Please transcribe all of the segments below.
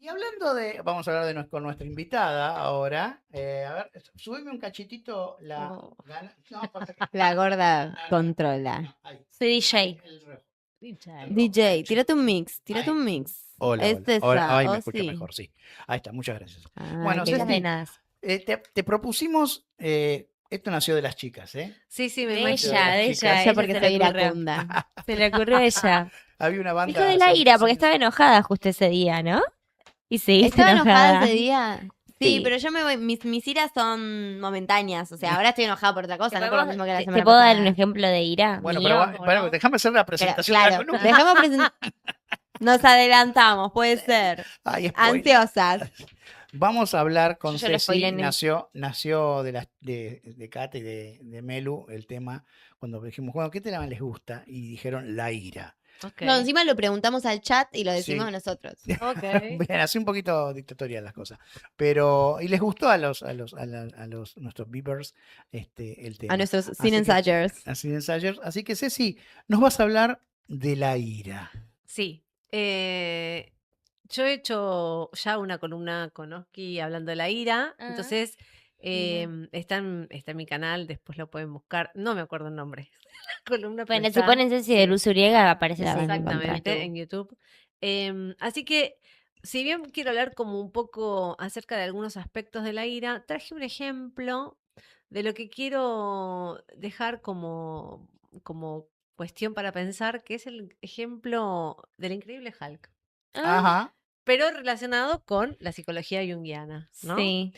Y hablando de, vamos a hablar con nuestra invitada ahora. A ver, subime un cachitito la Oh. gana. No, pasa que. La gorda No, controla. ahí. Soy DJ. El rojo. DJ, tírate un mix, Ahí. un mix. Hola, Es hola. Ahora, esa, ahí me o escucho sí. mejor, sí. Ahí está, muchas gracias. Ay, Bueno, qué Las Ceci, venadas. te propusimos, esto nació de las chicas, ¿eh? Sí, me De imagino. ella, de ella. Yo porque se soy le ocurrió. iracunda. Se le ocurrió a ella. Había una banda. Dijo de la hace ira, muchos porque años. estaba enojada justo ese día, ¿no? Y sí, ¿Estaba enojada ese día? Sí, Sí. pero yo me voy, mis iras son momentáneas. O sea, ahora estoy enojada por otra cosa, no por lo mismo que la semana ¿Te puedo dar pasada. un ejemplo de ira? Bueno, mío, pero o bueno, no? déjame hacer la Pero, presentación de la claro, columna. dejemos presentar. Nos adelantamos, puede ser. Ay, spoiler. Ansiosas. Vamos a hablar con Yo ya lo Ceci. spoileé. Nació de Cata y de Melu el tema cuando dijimos, bueno, ¿qué tema les gusta? Y dijeron la ira. Ok. No, encima lo preguntamos al chat y lo decimos Sí. nosotros. Ok. Bien, así un poquito dictatorial las cosas. Pero, y les gustó a nuestros beepers el tema. A nuestros Así sin que- ensayers. Así ensayers. Así que Ceci, nos vas a hablar de la ira. Sí. Yo he hecho ya una columna con Oski hablando de la ira. Ah, Entonces, mira. está en mi canal, después lo pueden buscar. No me acuerdo el nombre. La columna, pero Bueno, si está- ponen Ceci de Luz Uriega, aparece la van a encontrar. Exactamente, en YouTube. Así que, si bien quiero hablar como un poco acerca de algunos aspectos de la ira, traje un ejemplo de lo que quiero dejar como cuestión para pensar, que es el ejemplo del increíble Hulk, Ah, Ajá. pero relacionado con la psicología junguiana, ¿no? sí.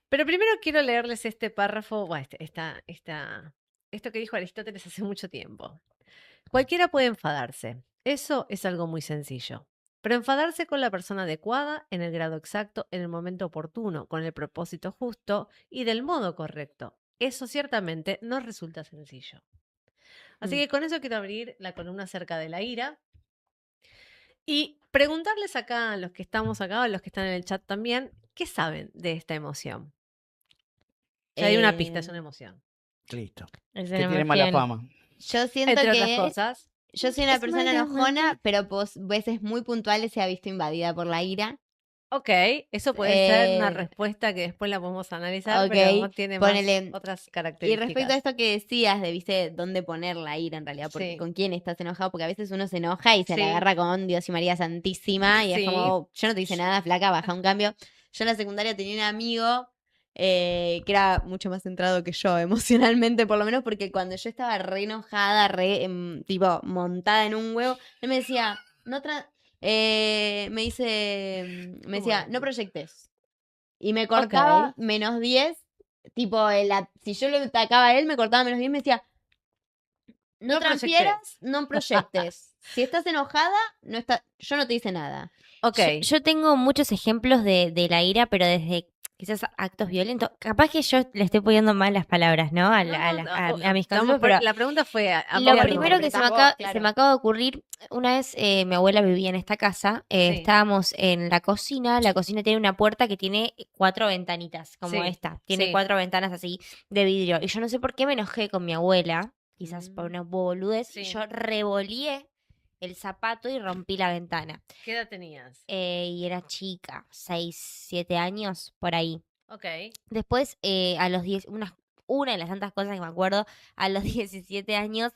Pero primero quiero leerles este párrafo, bueno, esto que dijo Aristóteles hace mucho tiempo. Cualquiera puede enfadarse. Eso es algo muy sencillo. Pero enfadarse con la persona adecuada, en el grado exacto, en el momento oportuno, con el propósito justo y del modo correcto. Eso ciertamente no resulta sencillo. Así que con eso quiero abrir la columna acerca de la ira y preguntarles acá a los que estamos acá, a los que están en el chat también, ¿qué saben de esta emoción? Ya hay una pista, es una emoción. Listo. Es Que una tiene mala emoción. fama. Yo siento Entre otras que cosas. yo soy una Es persona mala enojona, mala. pero veces muy puntuales se ha visto invadida por la ira. Ok, eso puede ser una Eh, respuesta que después la podemos analizar, ok, pero tiene ponele- más otras Y características. respecto a esto que decías de, viste, dónde poner la ira en realidad, porque Sí. con quién estás enojado, porque a veces uno se enoja y se Sí. la agarra con Dios y María Santísima y Sí. es como, "Oh, yo no te hice nada, flaca, baja un cambio". Yo en la secundaria tenía un amigo que era mucho más centrado que yo emocionalmente, por lo menos, porque cuando yo estaba re enojada, tipo, montada en un huevo, él me decía, me decía, no proyectes. Y me cortaba -10, tipo, si yo le atacaba a él, me cortaba -10, me decía, no No transfieras, no proyectes. Si estás enojada, yo no te hice nada. Ok, Yo tengo muchos ejemplos de la ira, pero desde quizás actos violentos. Capaz que yo le estoy poniendo mal las palabras, ¿no? A mis consejos, pero la pregunta fue lo Claro, primero que interpretás vos, claro. se me acaba de ocurrir, una vez mi abuela vivía en esta casa, Sí. estábamos en la cocina tiene una puerta que tiene 4 ventanitas, como Sí, esta, tiene sí. 4 ventanas así de vidrio, y yo no sé por qué me enojé con mi abuela, quizás por una boludez, y Sí. yo revolíé el zapato y rompí la ventana, ¿Qué edad tenías? y era chica, 6, 7 años, por ahí. Ok, Después, a los 10, una de las tantas cosas que me acuerdo, a los 17 años,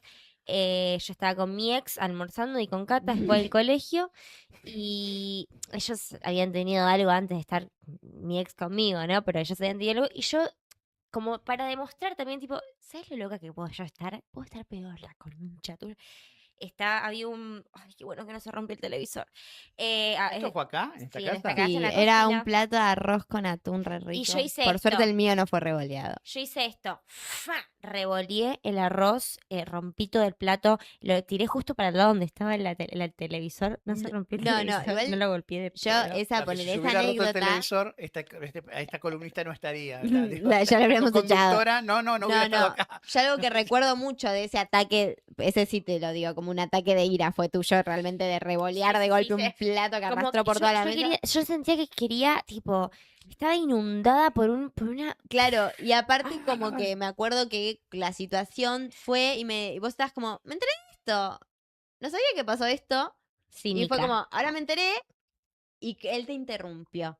yo estaba con mi ex almorzando y con Cata después del colegio, y ellos habían tenido algo antes de estar mi ex conmigo, ¿no? Pero ellos habían tenido algo, y yo, como para demostrar también, tipo, ¿sabes lo loca que puedo yo estar? Puedo estar peor, la concha tuya. Había un... Ay, qué bueno que no se rompió el televisor. ¿Esto fue acá? ¿En esta sí, en casa? esta casa. Sí, en la era cocina. un plato de arroz con atún re rico. Y yo hice Por esto. suerte el mío no fue revoleado. Yo hice esto, ¡fa! Revolé el arroz, rompí todo el plato, lo tiré justo para el lado donde estaba el televisor, no se rompió el No, no, televisor, igual no lo golpeé de Yo, pedo. esa, Claro, ponele, si esa hubiera roto el anécdota. televisor, esta columnista no estaría. Ya la habríamos echado. conductora, no hubiera estado acá. Yo algo que recuerdo mucho de ese ataque ese sí te lo digo, como un ataque de ira fue tuyo, realmente de revolear Sí, de sí, golpe sí, un plato que Como arrastró que por toda la mesa. yo sentía que quería, tipo, estaba inundada por una... Claro, y aparte como Ah. que me acuerdo que la situación fue y vos estabas como, me enteré de esto, no sabía que pasó esto, y fue Cínica. como, ahora me enteré, y que él te interrumpió.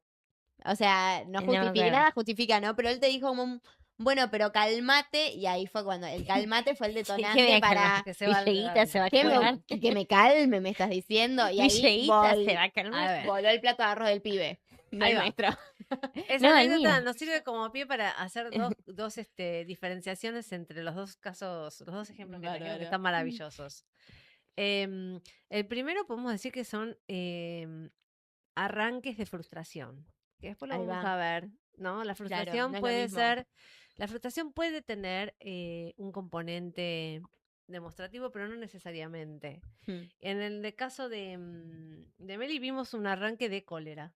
O sea, no No me justifica, acuerdo. nada justifica, ¿no? Pero él te dijo como, bueno, pero calmate, y ahí fue cuando el calmate fue el ¿Qué detonante me para Que se va a Villeguita se va a que calmar. que me calme, me estás diciendo, y ahí Villeguita se va a A calmar. ver, voló el plato de arroz del pibe, no ahí el va. nuestro. Esa No, el anécdota mío. nos sirve como pie para hacer dos diferenciaciones entre los dos casos, los dos ejemplos que trajimos que Bárbaro. están maravillosos. El primero podemos decir que son arranques de frustración, que después lo Ahí vamos va. a ver, ¿no? La Claro, frustración no es lo puede mismo. ser, la frustración puede tener un componente demostrativo, pero no necesariamente. Hmm, En el caso de Meli vimos un arranque de cólera.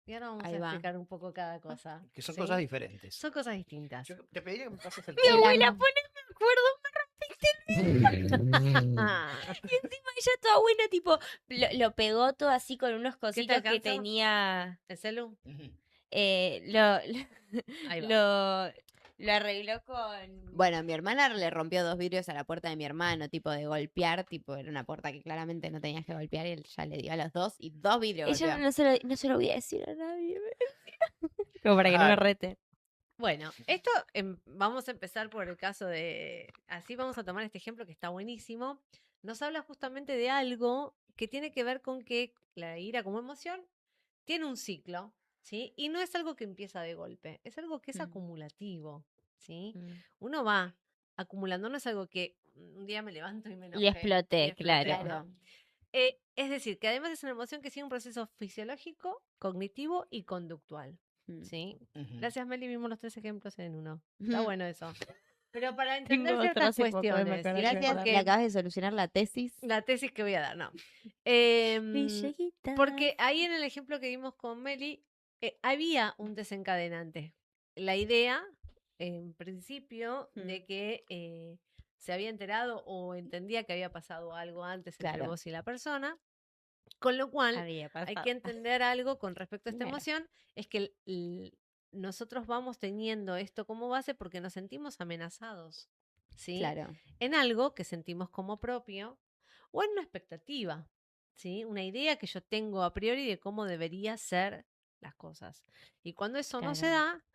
Y ahora vamos Ahí a va. explicar un poco cada cosa. Que son ¿sí? cosas diferentes. Son cosas distintas. Yo te pediría que me pases el Mi El abuela am- pone, me acuerdo, Ah, y encima ella toda buena, tipo, lo pegó todo así con unos ¿Qué te cositos que alcanzó? tenía, ¿El celu? Ujú. eh, Ahí va. lo arregló con... Bueno, mi hermana le rompió 2 vidrios a la puerta de mi hermano, tipo de golpear, tipo era una puerta que claramente no tenías que golpear y él ya le dio a los dos y 2 vidrios Ella golpeó. no se lo voy a decir a nadie. Como para que no me Claro. rete. Bueno, esto vamos a empezar por el caso de, así vamos a tomar este ejemplo que está buenísimo. Nos habla justamente de algo que tiene que ver con que la ira como emoción tiene un ciclo, ¿sí? Y no es algo que empieza de golpe, es algo que es Mm. acumulativo, ¿sí? Mm. Uno va acumulando, no es algo que un día me levanto y me Y enojé. exploté, claro. Claro. ¿no? Es decir, que además es una emoción que sigue un proceso fisiológico, cognitivo y conductual, Mm. ¿sí? Ujú. Gracias, Meli, vimos los 3 ejemplos en uno. Está Ujú. bueno eso. Pero para Tengo entender otro ciertas hace poco, me cuestiones, acuerdo ¿sí? que me Gracias, acordaba. le acabas de solucionar la tesis. La tesis que voy a dar, no. Em, Villeguita. porque ahí en el ejemplo que vimos con Meli, había un desencadenante. La idea, en principio, Mm. de que se había enterado o entendía que había pasado algo antes entre Claro. vos y la persona. Con lo cual, Había hay pasado. que entender algo con respecto a esta Claro. emoción, es que nosotros vamos teniendo esto como base porque nos sentimos amenazados, ¿sí? Claro. En algo que sentimos como propio o en una expectativa, ¿sí? Una idea que yo tengo a priori de cómo debería ser las cosas. Y cuando eso no se Claro. da,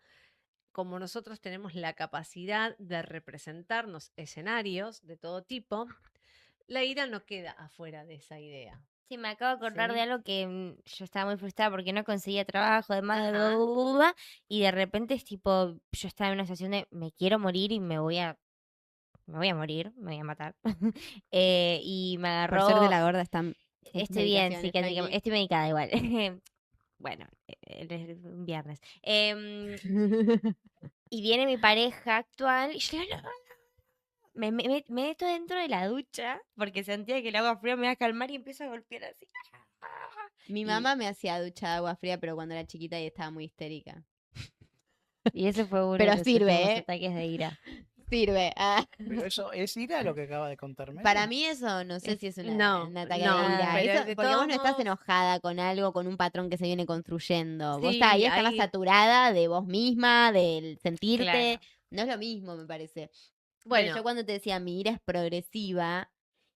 como nosotros tenemos la capacidad de representarnos escenarios de todo tipo, la ira no queda afuera de esa idea. Sí, me acabo de acordar ¿sí? de algo que yo estaba muy frustrada porque no conseguía trabajo, además de Ajá. bla, bla, bla, bla, y de repente es tipo, yo estaba en una situación de me quiero morir y me voy a morir, me voy a matar. Y me Por ser de agarró, la gorda están estoy bien, medicaciones, psiquiátricamente, tranqui. estoy medicada igual. Bueno, es un viernes. Y viene mi pareja actual y yo le digo, no, me meto dentro de la ducha porque sentía que el agua fría me iba a calmar y empiezo a golpear así. Mi Y- mamá me hacía ducha de agua fría, pero cuando era chiquita y estaba muy histérica. Y ese fue uno Pero de los sirve, últimos ¿eh? ataques de ira. Sirve. Ah. Pero eso es ira lo que acaba de contarme. Para mí eso no sé si es no, un ataque no, de ira. pero Eso, de porque vos todos no estás modos- enojada con algo, con un patrón que se viene construyendo. Vos Sí, ahí estabas ahí- saturada de vos misma, del sentirte. Claro. No es lo mismo, me parece. Pero Bueno, yo cuando te decía mi ira es progresiva,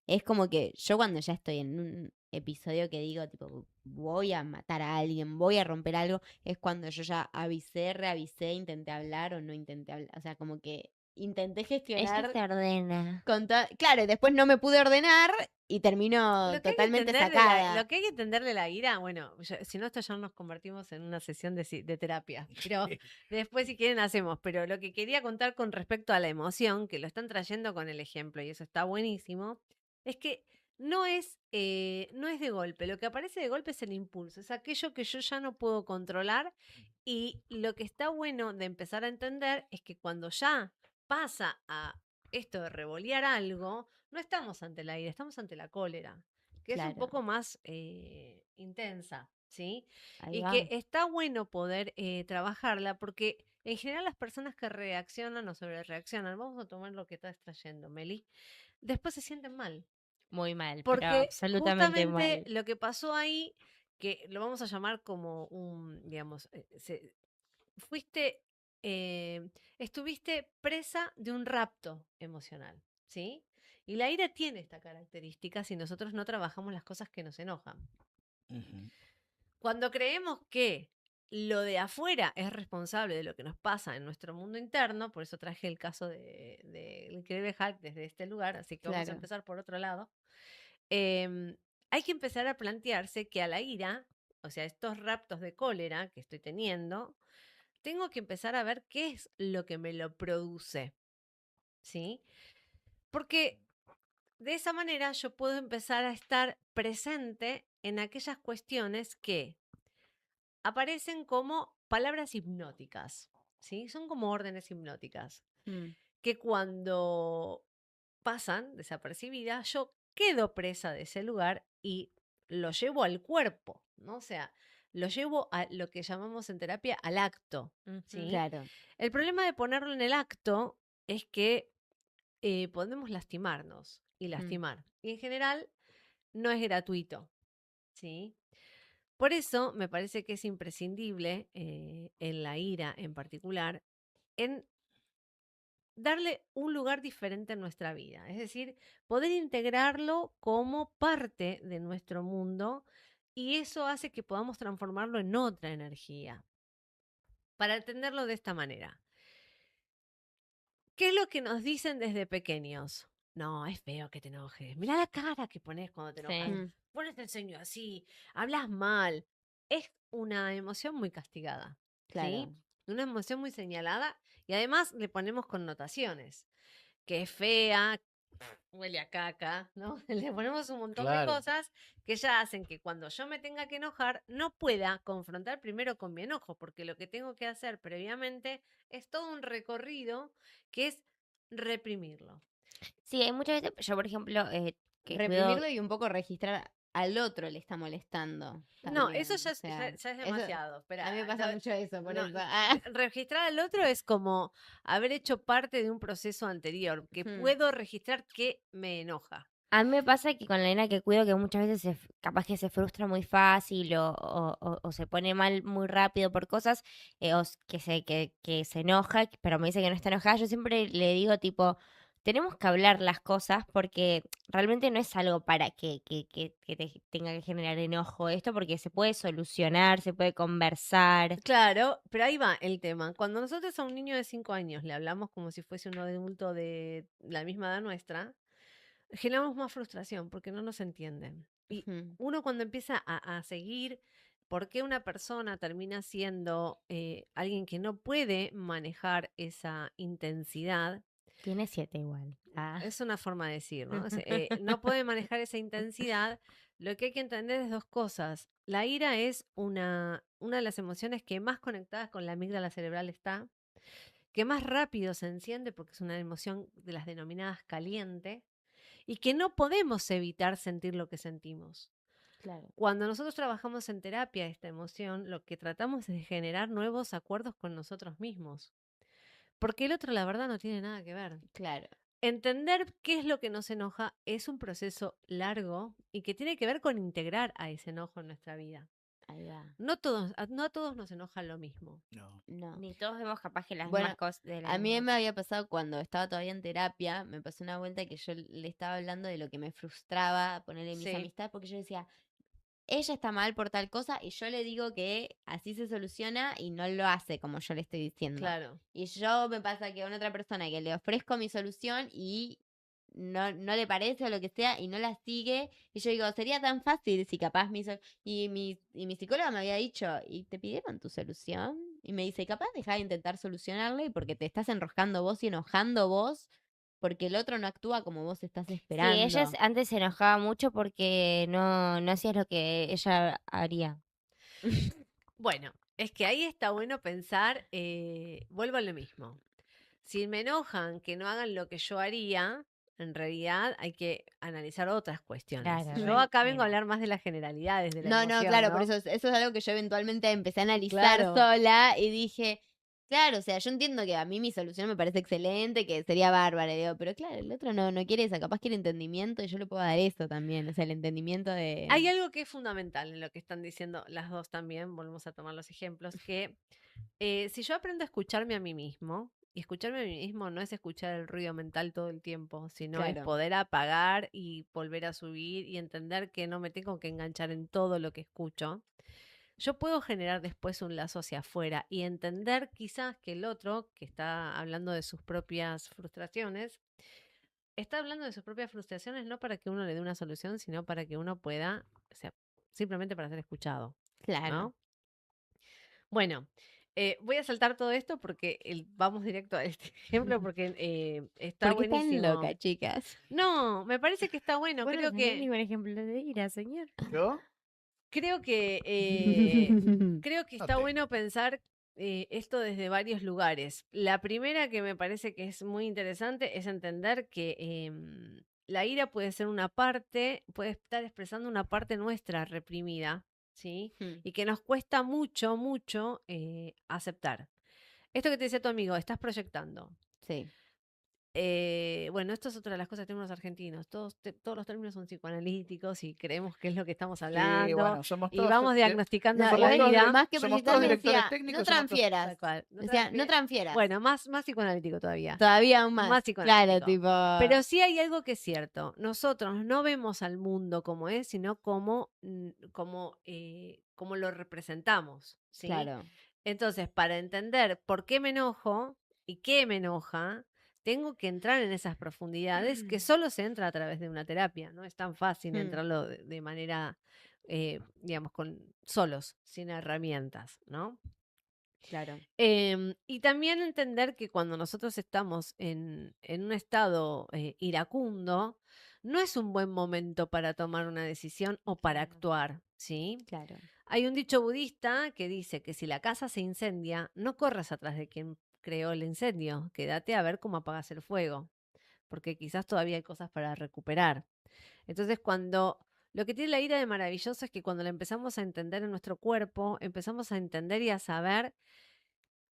es como que yo cuando ya estoy en un episodio que digo, tipo, voy a matar a alguien, voy a romper algo, es cuando yo ya avisé, reavisé, intenté hablar o no intenté hablar. O sea, como que intenté Ella gestionar se ordena. claro, y después no me pude ordenar y termino lo que hay que totalmente entender sacada. lo que hay que entender de la ira, bueno, si no esto ya nos convertimos en una sesión de terapia, pero después si quieren hacemos, pero lo que quería contar con respecto a la emoción, que lo están trayendo con el ejemplo y eso está buenísimo, es que no es de golpe, lo que aparece de golpe es el impulso, es aquello que yo ya no puedo controlar y lo que está bueno de empezar a entender es que cuando ya pasa a esto de revolear algo, no estamos ante la ira, estamos ante la cólera, que es un Claro. poco más intensa, ¿sí? Ahí Y va. que está bueno poder trabajarla porque en general las personas que reaccionan o sobre reaccionan, vamos a tomar lo que estás trayendo, Meli, después se sienten mal. Muy mal, pero Porque absolutamente justamente mal. lo que pasó ahí, que lo vamos a llamar como digamos, fuiste, estuviste presa de un rapto emocional, ¿sí? Y la ira tiene esta característica si nosotros no trabajamos las cosas que nos enojan. Ujú. Cuando creemos que lo de afuera es responsable de lo que nos pasa en nuestro mundo interno, por eso traje el caso del increíble Hulk desde este lugar, así que vamos a Claro. empezar por otro lado. em, hay que empezar a plantearse que a la ira, o sea, estos raptos de cólera que estoy teniendo, tengo que empezar a ver qué es lo que me lo produce, ¿sí? Porque de esa manera yo puedo empezar a estar presente en aquellas cuestiones que aparecen como palabras hipnóticas, ¿sí? Son como órdenes hipnóticas, Mm, que cuando pasan desapercibidas, yo quedo presa de ese lugar y lo llevo al cuerpo, ¿no? O sea, lo llevo a lo que llamamos en terapia al acto, ¿sí? Claro. El problema de ponerlo en el acto es que podemos lastimarnos y lastimar. Y en general no es gratuito, ¿sí? Por eso me parece que es imprescindible, en la ira en particular, en darle un lugar diferente en nuestra vida. Es decir, poder integrarlo como parte de nuestro mundo y eso hace que podamos transformarlo en otra energía. Para entenderlo de esta manera, ¿qué es lo que nos dicen desde pequeños? No, es feo que te enojes. Mira la cara que pones cuando te enojas. Sí. Mm, Pones el ceño así, hablas mal. Es una emoción muy castigada, ¿sí? claro. Una emoción muy señalada y además le ponemos connotaciones, que es fea, huele a caca, ¿no? Le ponemos un montón de Claro, cosas que ya hacen que cuando yo me tenga que enojar no pueda confrontar primero con mi enojo, porque lo que tengo que hacer previamente es todo un recorrido que es reprimirlo. Sí, hay muchas veces, yo por ejemplo, que cuido, Reprimirlo y un poco registrar al otro le está molestando No, eso también. ya O es, sea, ya es eso, demasiado. Pero a mí me pasa mucho eso, por no, eso. Ah. registrar al otro es como haber hecho parte de un proceso anterior, que Mm, puedo registrar que me enoja. a mí me pasa que con la nena que cuido que muchas veces capaz que se frustra muy fácil o se pone mal muy rápido por cosas, que se enoja, pero me dice que no está enojada, yo siempre le digo tipo, tenemos que hablar las cosas porque realmente no es algo para que te tenga que generar enojo esto, porque se puede solucionar, se puede conversar. Claro, pero ahí va el tema. Cuando nosotros a un niño de 5 años le hablamos como si fuese un adulto de la misma edad nuestra, generamos más frustración porque no nos entienden. Y ujú, uno cuando empieza a seguir por qué una persona termina siendo alguien que no puede manejar esa intensidad, Tiene 7 igual. Ah. es una forma de decir, ¿no? O sea, no puede manejar esa intensidad, lo que hay que entender es dos cosas. La ira es una de las emociones que más conectadas con la amígdala cerebral está, que más rápido se enciende porque es una emoción de las denominadas caliente y que no podemos evitar sentir lo que sentimos. claro. Cuando nosotros trabajamos en terapia esta emoción, lo que tratamos es de generar nuevos acuerdos con nosotros mismos. Porque el otro, la verdad, no tiene nada que ver. Claro. Entender qué es lo que nos enoja es un proceso largo y que tiene que ver con integrar a ese enojo en nuestra vida. Ahí va. No a todos nos enoja lo mismo. no. No. Ni todos vemos capaz que las Bueno, mismas cosas de las a mí mismas. me había pasado cuando estaba todavía en terapia, me pasó una vuelta que yo le estaba hablando de lo que me frustraba ponerle mis Sí, amistades, porque yo decía, ella está mal por tal cosa y yo le digo que así se soluciona y no lo hace como yo le estoy diciendo. claro. Y yo me pasa que a una otra persona que le ofrezco mi solución y no le parece o lo que sea y no la sigue. Y yo digo, sería tan fácil si capaz y mi psicóloga me había dicho, ¿y te pidieron tu solución? Y me dice, capaz deja de intentar solucionarle porque te estás enroscando vos y enojando vos porque el otro no actúa como vos estás Sí, esperando. ella antes se enojaba mucho porque no hacías lo que ella haría. Bueno, es que ahí está bueno pensar, vuelvo a lo mismo. Si me enojan que no hagan lo que yo haría, en realidad hay que analizar otras cuestiones. Claro, Yo acá vengo a nena. hablar más de las generalidades de la No, emoción, claro, ¿no? por eso es algo que yo eventualmente empecé a analizar Claro. sola y dije, Claro, o sea, yo entiendo que a mí mi solución me parece excelente, que sería bárbara, digo, pero claro, el otro no quiere eso, capaz quiere entendimiento y yo le puedo dar eso también, o sea, el entendimiento Hay de... algo que es fundamental en lo que están diciendo las dos también, volvemos a tomar los ejemplos, que si yo aprendo a escucharme a mí mismo, y escucharme a mí mismo no es escuchar el ruido mental todo el tiempo, sino es Claro. poder apagar y volver a subir y entender que no me tengo que enganchar en todo lo que escucho. Yo puedo generar después un lazo hacia afuera y entender quizás que el otro, que está hablando de sus propias frustraciones, está hablando de sus propias frustraciones no para que uno le dé una solución, sino para que uno pueda, o sea, simplemente para ser escuchado, Claro. ¿no? Bueno, voy a saltar todo esto porque vamos directo a este ejemplo porque está Porque están buenísimo. locas, chicas. No, me parece que está bueno. Bueno, Creo tenés que, ningún ejemplo de ira, señor. ¿Yo? creo que, creo que No está tengo. bueno pensar esto desde varios lugares. La primera que me parece que es muy interesante es entender que la ira puede ser una parte, puede estar expresando una parte nuestra reprimida, ¿sí? Hmm, Y que nos cuesta mucho, mucho aceptar. Esto que te decía tu amigo, estás proyectando. Sí. Bueno, esto es otra de las cosas que tenemos los argentinos. Todos los términos son psicoanalíticos y creemos que es lo que estamos Sí, hablando. bueno, somos Y todos. vamos diagnosticando No, somos igual, todos enseguida. más que somos proyectar todos me directores decía, técnicos, no somos todos. transfieras. Tal cual. No Decía, no transfieras. Bueno, más psicoanalítico todavía. Todavía aún Más más. Claro, psicoanalítico. tipo... Pero sí hay algo que es cierto. Nosotros no vemos al mundo como es, sino como lo representamos. ¿Sí? Claro. Entonces, para entender por qué me enojo y qué me enoja, tengo que entrar en esas profundidades que solo se entra a través de una terapia. No es tan fácil Mm. entrarlo de manera, digamos, solos, sin herramientas, ¿no? Claro. Y también entender que cuando nosotros estamos en un estado iracundo, no es un buen momento para tomar una decisión o para Claro. actuar, ¿sí? Claro. Hay un dicho budista que dice que si la casa se incendia, no corras atrás de quien creó el incendio, quédate a ver cómo apagas el fuego, porque quizás todavía hay cosas para recuperar. Entonces, lo que tiene la ira de maravilloso es que cuando la empezamos a entender en nuestro cuerpo, empezamos a entender y a saber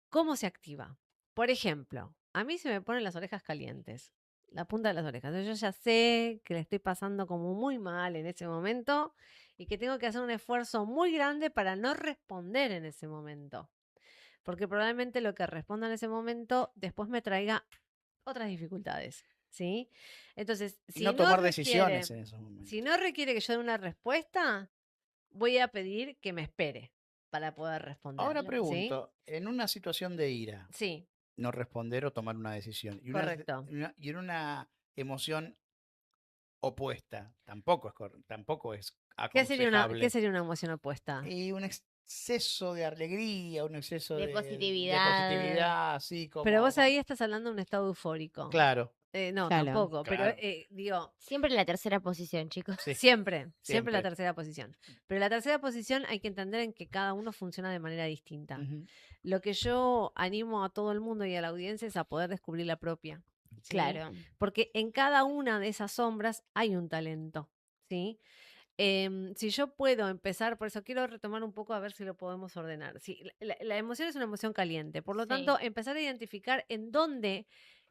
cómo se activa. Por ejemplo, a mí se me ponen las orejas calientes, la punta de las orejas. Entonces, yo ya sé que le estoy pasando como muy mal en ese momento y que tengo que hacer un esfuerzo muy grande para no responder en ese momento. Porque probablemente lo que responda en ese momento después me traiga otras dificultades, ¿sí? Entonces, Y no tomar decisiones requiere, en esos momentos. si no requiere que yo dé una respuesta, voy a pedir que me espere para poder responder. Ahora ¿sí? pregunto, en una situación de ira, Sí, no responder o tomar una decisión, correcto. y en una emoción opuesta, tampoco es ¿Qué aconsejable. sería una emoción opuesta? Y un exceso de alegría, un exceso De de positividad. positividad, así como... Pero vos ahí estás hablando de un estado eufórico. Claro, No, Claro. tampoco. Pero Claro. digo, Siempre la tercera posición, chicos. sí, siempre siempre. la tercera posición. Pero la tercera posición hay que entender en que cada uno funciona de manera distinta. Ujú. Lo que yo animo a todo el mundo y a la audiencia es a poder descubrir la propia. ¿sí? Claro. Porque en cada una de esas sombras hay un talento, ¿sí? Si yo puedo empezar, por eso quiero retomar un poco a ver si lo podemos ordenar. Si la emoción es una emoción caliente, por lo Sí. tanto, empezar a identificar en dónde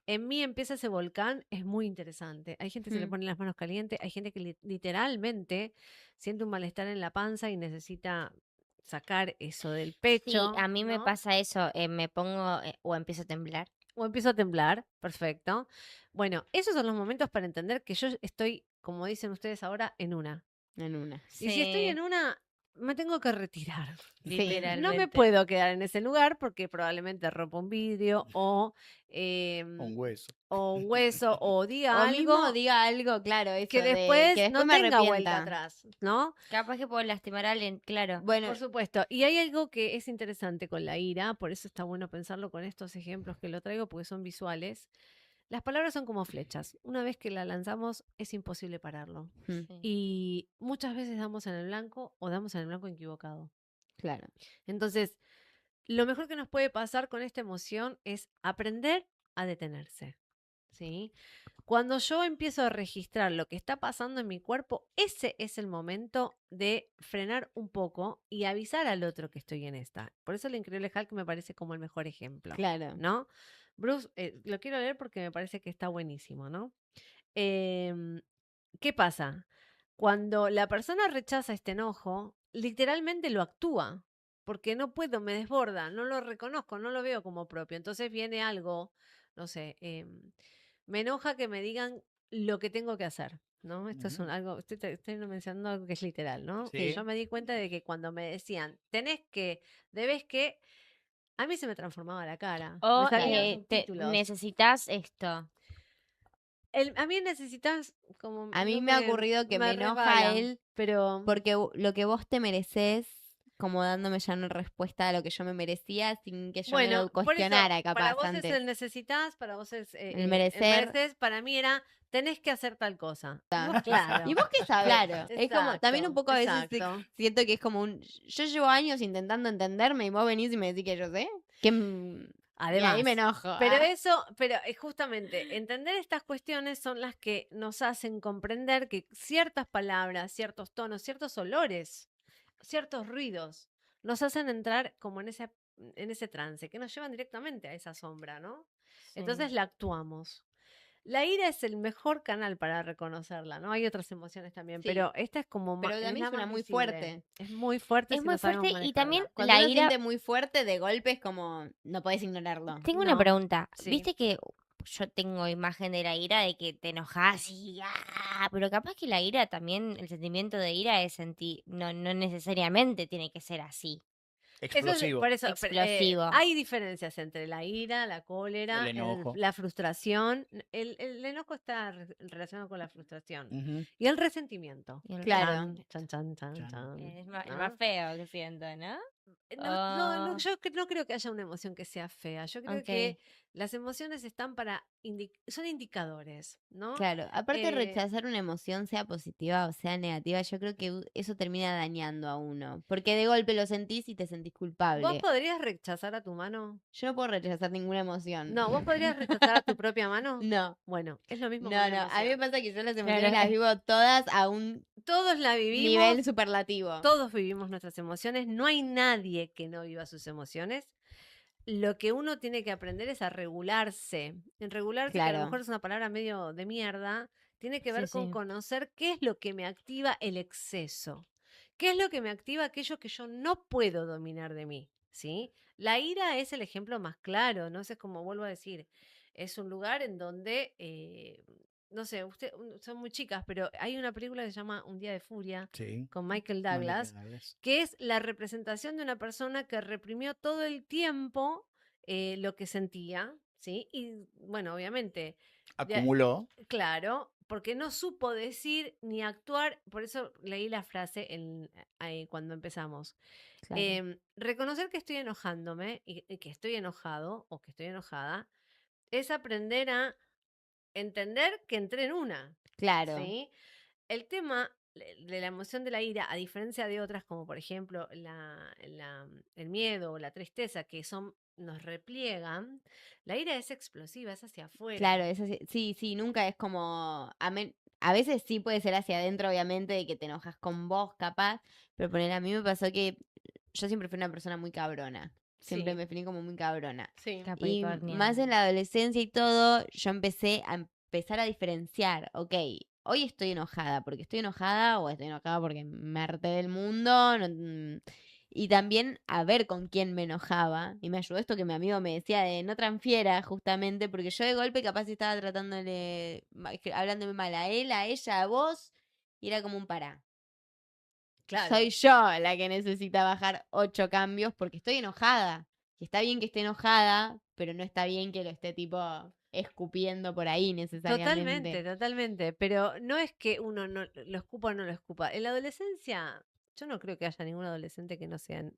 en mí empieza ese volcán es muy interesante. Hay gente que se le Mm. pone las manos calientes, hay gente que literalmente siente un malestar en la panza y necesita sacar eso del Sí, pecho. a mí me ¿no? pasa eso, me pongo o empiezo a temblar. O empiezo a temblar, perfecto. Bueno, esos son los momentos para entender que yo estoy, como dicen ustedes ahora, en una. En una. Y si estoy Sí, en una, me tengo que retirar. literalmente. No me puedo quedar en ese lugar porque probablemente rompa un vidrio Un hueso. o un hueso o diga O algo mismo diga algo, claro, eso que de- después, que no me tenga vuelta arrepienta. atrás, ¿no? Capaz que puedo lastimar a alguien, claro. Bueno, Por supuesto. Y hay algo que es interesante con la ira, por eso está bueno pensarlo con estos ejemplos que lo traigo porque son visuales. Las palabras son como flechas. Una vez que la lanzamos es imposible pararlo. mm, Sí. Y muchas veces damos en el blanco o damos en el blanco equivocado. claro. Entonces, lo mejor que nos puede pasar con esta emoción es aprender a detenerse. ¿Sí? Cuando yo empiezo a registrar lo que está pasando en mi cuerpo, ese es el momento de frenar un poco y avisar al otro que estoy en esta. Por eso el Increíble Hulk me parece como el mejor ejemplo, Claro. ¿no? Bruce, lo quiero leer porque me parece que está buenísimo, ¿no? Em, ¿Qué pasa? Cuando la persona rechaza este enojo, literalmente lo actúa, porque no puedo, me desborda, no lo reconozco, no lo veo como propio. Entonces viene algo, no sé, me enoja que me digan lo que tengo que hacer, ¿no? Esto es Ujú. algo, estoy mencionando algo que es literal, ¿no? Sí. Yo me di cuenta de que cuando me decían, tenés que, debes que, a mí se me transformaba la cara, me O salían te subtítulos. necesitas esto. A mí necesitas como A mí no me ha ocurrido que me enoja resbala, él pero porque lo que vos te mereces, como dándome ya una respuesta a lo que yo me merecía sin que yo me bueno, lo por eso, cuestionara para capaz vos es antes. el necesitas, para vos es El merecer. mereces, para mí era tenés que hacer tal cosa. Claro. ¿Y vos qué sabés? Claro. Es como, también un poco a veces Exacto. siento que es como yo llevo años intentando entenderme y vos venís y me decís que yo sé. Que y ahí me enojo. Pero eso, pero justamente entender estas cuestiones son las que nos hacen comprender que ciertas palabras, ciertos tonos, ciertos olores, ciertos ruidos, nos hacen entrar como en ese trance, que nos llevan directamente a esa sombra, ¿no? Entonces la actuamos. La ira es el mejor canal para reconocerla, ¿no? Hay otras emociones también, Sí. pero esta es como Pero es también la suena más muy visible. fuerte. Es muy fuerte Es si muy no sabemos fuerte y también manejarla. Cuando la uno ira. siente muy fuerte, de golpe es como, no podés ignorarlo. Tengo una No, pregunta. sí. Viste que yo tengo imagen de la ira de que te enojas y pero capaz que la ira también, el sentimiento de ira es sentir, no necesariamente tiene que ser así. Explosivo. Por eso, Explosivo. hay diferencias entre la ira, la cólera, El enojo. la frustración. El enojo está relacionado con la frustración. Ujú. Y el resentimiento. Y el Claro. Chan, chan, chan, Chan. chan, Es más, el ¿no? más feo que siento, ¿no? No, yo no creo que haya una emoción que sea fea. Yo creo Ok. que las emociones están son indicadores, ¿no? Claro, aparte Eh, rechazar una emoción, sea positiva o sea negativa, yo creo que eso termina dañando a uno. Porque de golpe lo sentís y te sentís ¿Vos culpable. podrías rechazar a tu mano? Yo no puedo rechazar ninguna emoción. No, ¿vos podrías rechazar a tu propia mano? No, Bueno, es lo mismo con no, una no. A mí me emoción. pasa que yo las Claro. emociones las vivo todas a un Todos la vivimos, nivel superlativo. todos vivimos nuestras emociones, no hay nadie que no viva sus emociones. Lo que uno tiene que aprender es a regularse. En regularse, que a lo Claro. mejor es una palabra medio de mierda, tiene que Sí, ver con sí. conocer qué es lo que me activa el exceso. ¿Qué es lo que me activa aquello que yo no puedo dominar de mí? ¿Sí? La ira es el ejemplo más claro, ¿no? Es como vuelvo a decir, es un lugar en donde, no sé, son muy chicas, pero hay una película que se llama Un día de furia Sí. con Michael Michael Douglas, Douglas. que es la representación de una persona que reprimió todo el tiempo lo que sentía, ¿sí? Y bueno, obviamente, Acumuló. claro, porque no supo decir ni actuar, por eso leí la frase cuando empezamos. Claro. Reconocer que estoy enojándome y que estoy enojado o que estoy enojada es aprender a entender que entré en una, Claro. ¿sí? El tema de la emoción de la ira, a diferencia de otras como por ejemplo el miedo o la tristeza, que nos repliegan, la ira es explosiva, es hacia afuera. Claro, es así. Sí, sí, nunca es como. A veces sí puede ser hacia adentro, obviamente, de que te enojas con vos, capaz. Pero poner a mí me pasó que yo siempre fui una persona muy cabrona. Siempre Sí. me definí como muy cabrona. Sí. Y Capricornio. más en la adolescencia y todo, yo empecé a empezar a diferenciar. Ok, hoy estoy enojada porque estoy enojada o estoy enojada porque me harté del mundo. Y también a ver con quién me enojaba. Y me ayudó esto que mi amigo me decía de no transfiera, justamente, porque yo de golpe capaz estaba hablándome mal a él, a ella, a vos, y era como un pará. Claro. Soy yo la que necesita bajar 8 cambios porque estoy enojada. Y está bien que esté enojada, pero no está bien que lo esté tipo escupiendo por ahí necesariamente. Totalmente. Pero no es que uno no lo escupa o no lo escupa. En la adolescencia, yo no creo que haya ningún adolescente que no se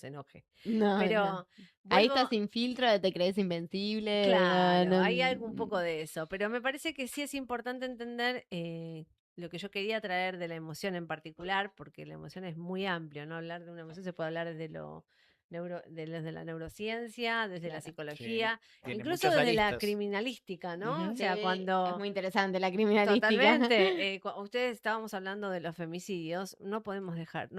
enoje. No, Pero no. Ahí vuelvo- estás sin filtro, te crees invencible. Claro, no- hay algo un poco de eso, pero me parece que sí es importante entender lo que yo quería traer de la emoción en particular, porque la emoción es muy amplio, ¿no? Hablar de una emoción se puede hablar desde la neurociencia, desde la Claro. Sí, psicología, tiene incluso muchas desde la aristas. criminalística, ¿no? Ujú. O sea, Sí, cuando... es muy interesante la criminalística. Totalmente. Ustedes estábamos hablando de los femicidios. No podemos descartar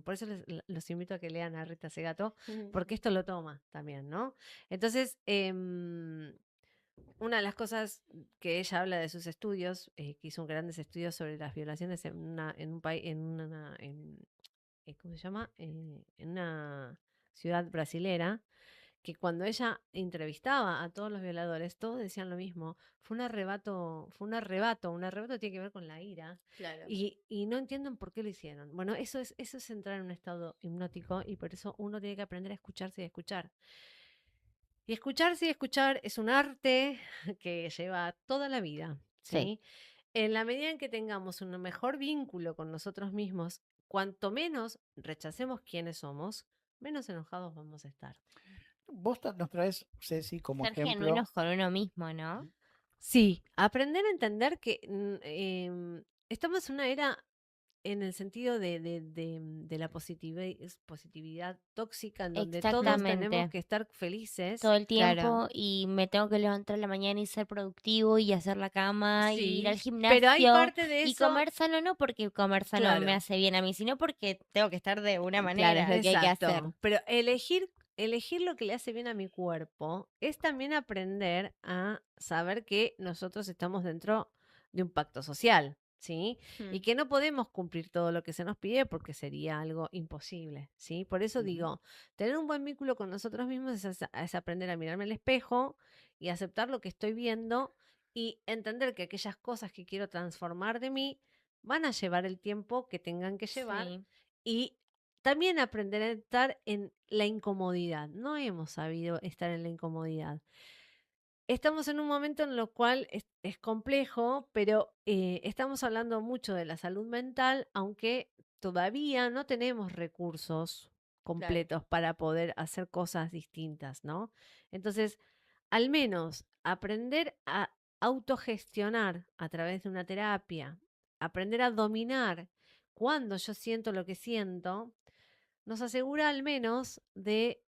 por eso los invito a que lean a Rita Segato, porque esto lo toma también, ¿no? Entonces, una de las cosas que ella habla de sus estudios, que hizo grandes estudios sobre las violaciones en un país, ¿cómo se llama? En una ciudad brasilera, que cuando ella entrevistaba a todos los violadores, todos decían lo mismo. Un arrebato tiene que ver con la ira. Claro. Y no entienden por qué lo hicieron. Bueno, eso es entrar en un estado hipnótico y por eso uno tiene que aprender a escucharse y a escuchar. Y escucharse y escuchar es un arte que lleva toda la vida, Sí. ¿sí? En la medida en que tengamos un mejor vínculo con nosotros mismos, cuanto menos rechacemos quiénes somos, menos enojados vamos a estar. Vos nos traes, Ceci, como Ser ejemplo. genuinos con uno mismo, ¿no? Sí, aprender a entender que estamos en una era en el sentido de la positividad tóxica, en donde todos tenemos Exactamente. que estar felices. Todo el Claro. tiempo y me tengo que levantar a la mañana y ser productivo y hacer la cama y ir al Sí, pero hay gimnasio parte de y eso, comer sano, no porque comer sano me claro, hace bien a mí, sino porque tengo que estar de una Claro, es manera. lo que hay que hacer. exacto. Pero elegir lo que le hace bien a mi cuerpo es también aprender a saber que nosotros estamos dentro de un pacto social, ¿sí? Y que no podemos cumplir todo lo que se nos pide porque sería algo imposible, ¿sí? Por eso Ujú. digo, tener un buen vínculo con nosotros mismos es aprender a mirarme al espejo y aceptar lo que estoy viendo y entender que aquellas cosas que quiero transformar de mí van a llevar el tiempo que tengan que llevar Sí. y también aprender a estar en la incomodidad. No hemos sabido estar en la incomodidad. Estamos en un momento en lo cual es complejo, pero estamos hablando mucho de la salud mental, aunque todavía no tenemos recursos completos para poder hacer cosas distintas, ¿no? Entonces, al menos aprender a autogestionar a través de una terapia, aprender a dominar cuando yo siento lo que siento, nos asegura al menos de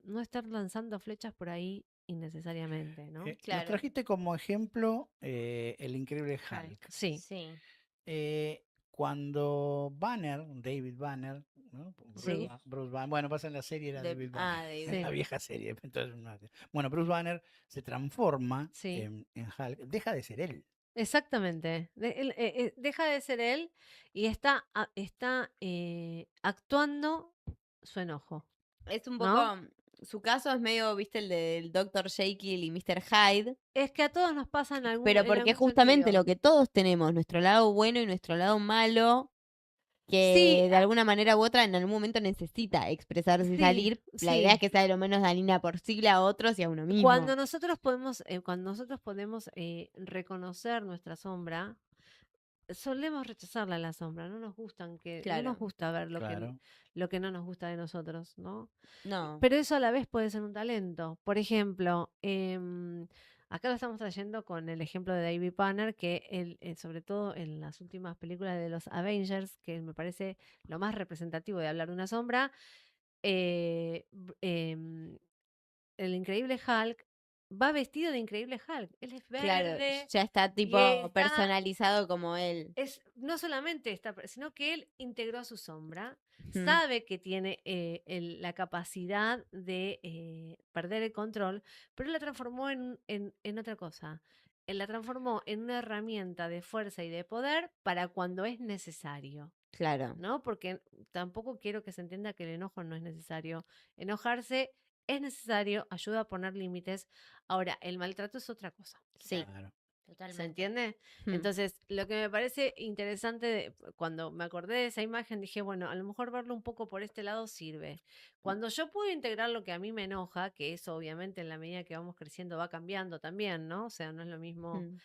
no estar lanzando flechas por ahí innecesariamente, ¿no? Nos Claro. trajiste como ejemplo el increíble Hulk. Hulk. Sí, Sí. Cuando Banner, David Banner, ¿no? sí, Bruce Banner, bueno, pasa en la serie era David Banner, David. en la sí, vieja serie. Entonces, bueno, Bruce Banner se transforma sí. en Hulk, deja de ser él. Exactamente. Deja de ser él y está actuando su enojo, Es un poco. ¿no? Su caso es medio, viste, el del Dr. Jekyll y Mr. Hyde. Es que a todos nos pasa Pero en porque algún justamente sentido. lo que todos tenemos, nuestro lado bueno y nuestro lado malo, Sí, que de alguna manera u otra en algún momento necesita expresarse y sí, salir. La idea es sí. que sea de lo menos dañina posible a otros y a uno mismo. Cuando nosotros podemos reconocer nuestra sombra, solemos rechazarla a la sombra. No nos no nos Claro. gusta ver Claro. lo que no nos gusta de nosotros, ¿no? No. Pero eso a la vez puede ser un talento. Por ejemplo, acá lo estamos trayendo con el ejemplo de David Banner, que sobre todo en las últimas películas de los Avengers, que me parece lo más representativo de hablar de una sombra, el increíble Hulk va vestido de increíble Hulk. Él es Claro, verde ya está y tipo está personalizado como él. no solamente está, sino que él integró a su sombra, Mm. sabe que tiene la capacidad de perder el control, pero la transformó en otra cosa. Él la transformó en una herramienta de fuerza y de poder para cuando es necesario, Claro. ¿no? Porque tampoco quiero que se entienda que el enojo no es necesario. Enojarse es necesario, ayuda a poner límites. Ahora, el maltrato es otra cosa. Sí. Claro. ¿Se Totalmente. entiende? Mm. Entonces, lo que me parece interesante, cuando me acordé de esa imagen, dije, bueno, a lo mejor verlo un poco por este lado sirve. Cuando yo puedo integrar lo que a mí me enoja, que eso obviamente en la medida que vamos creciendo va cambiando también, ¿no? O sea, no es lo mismo Mm.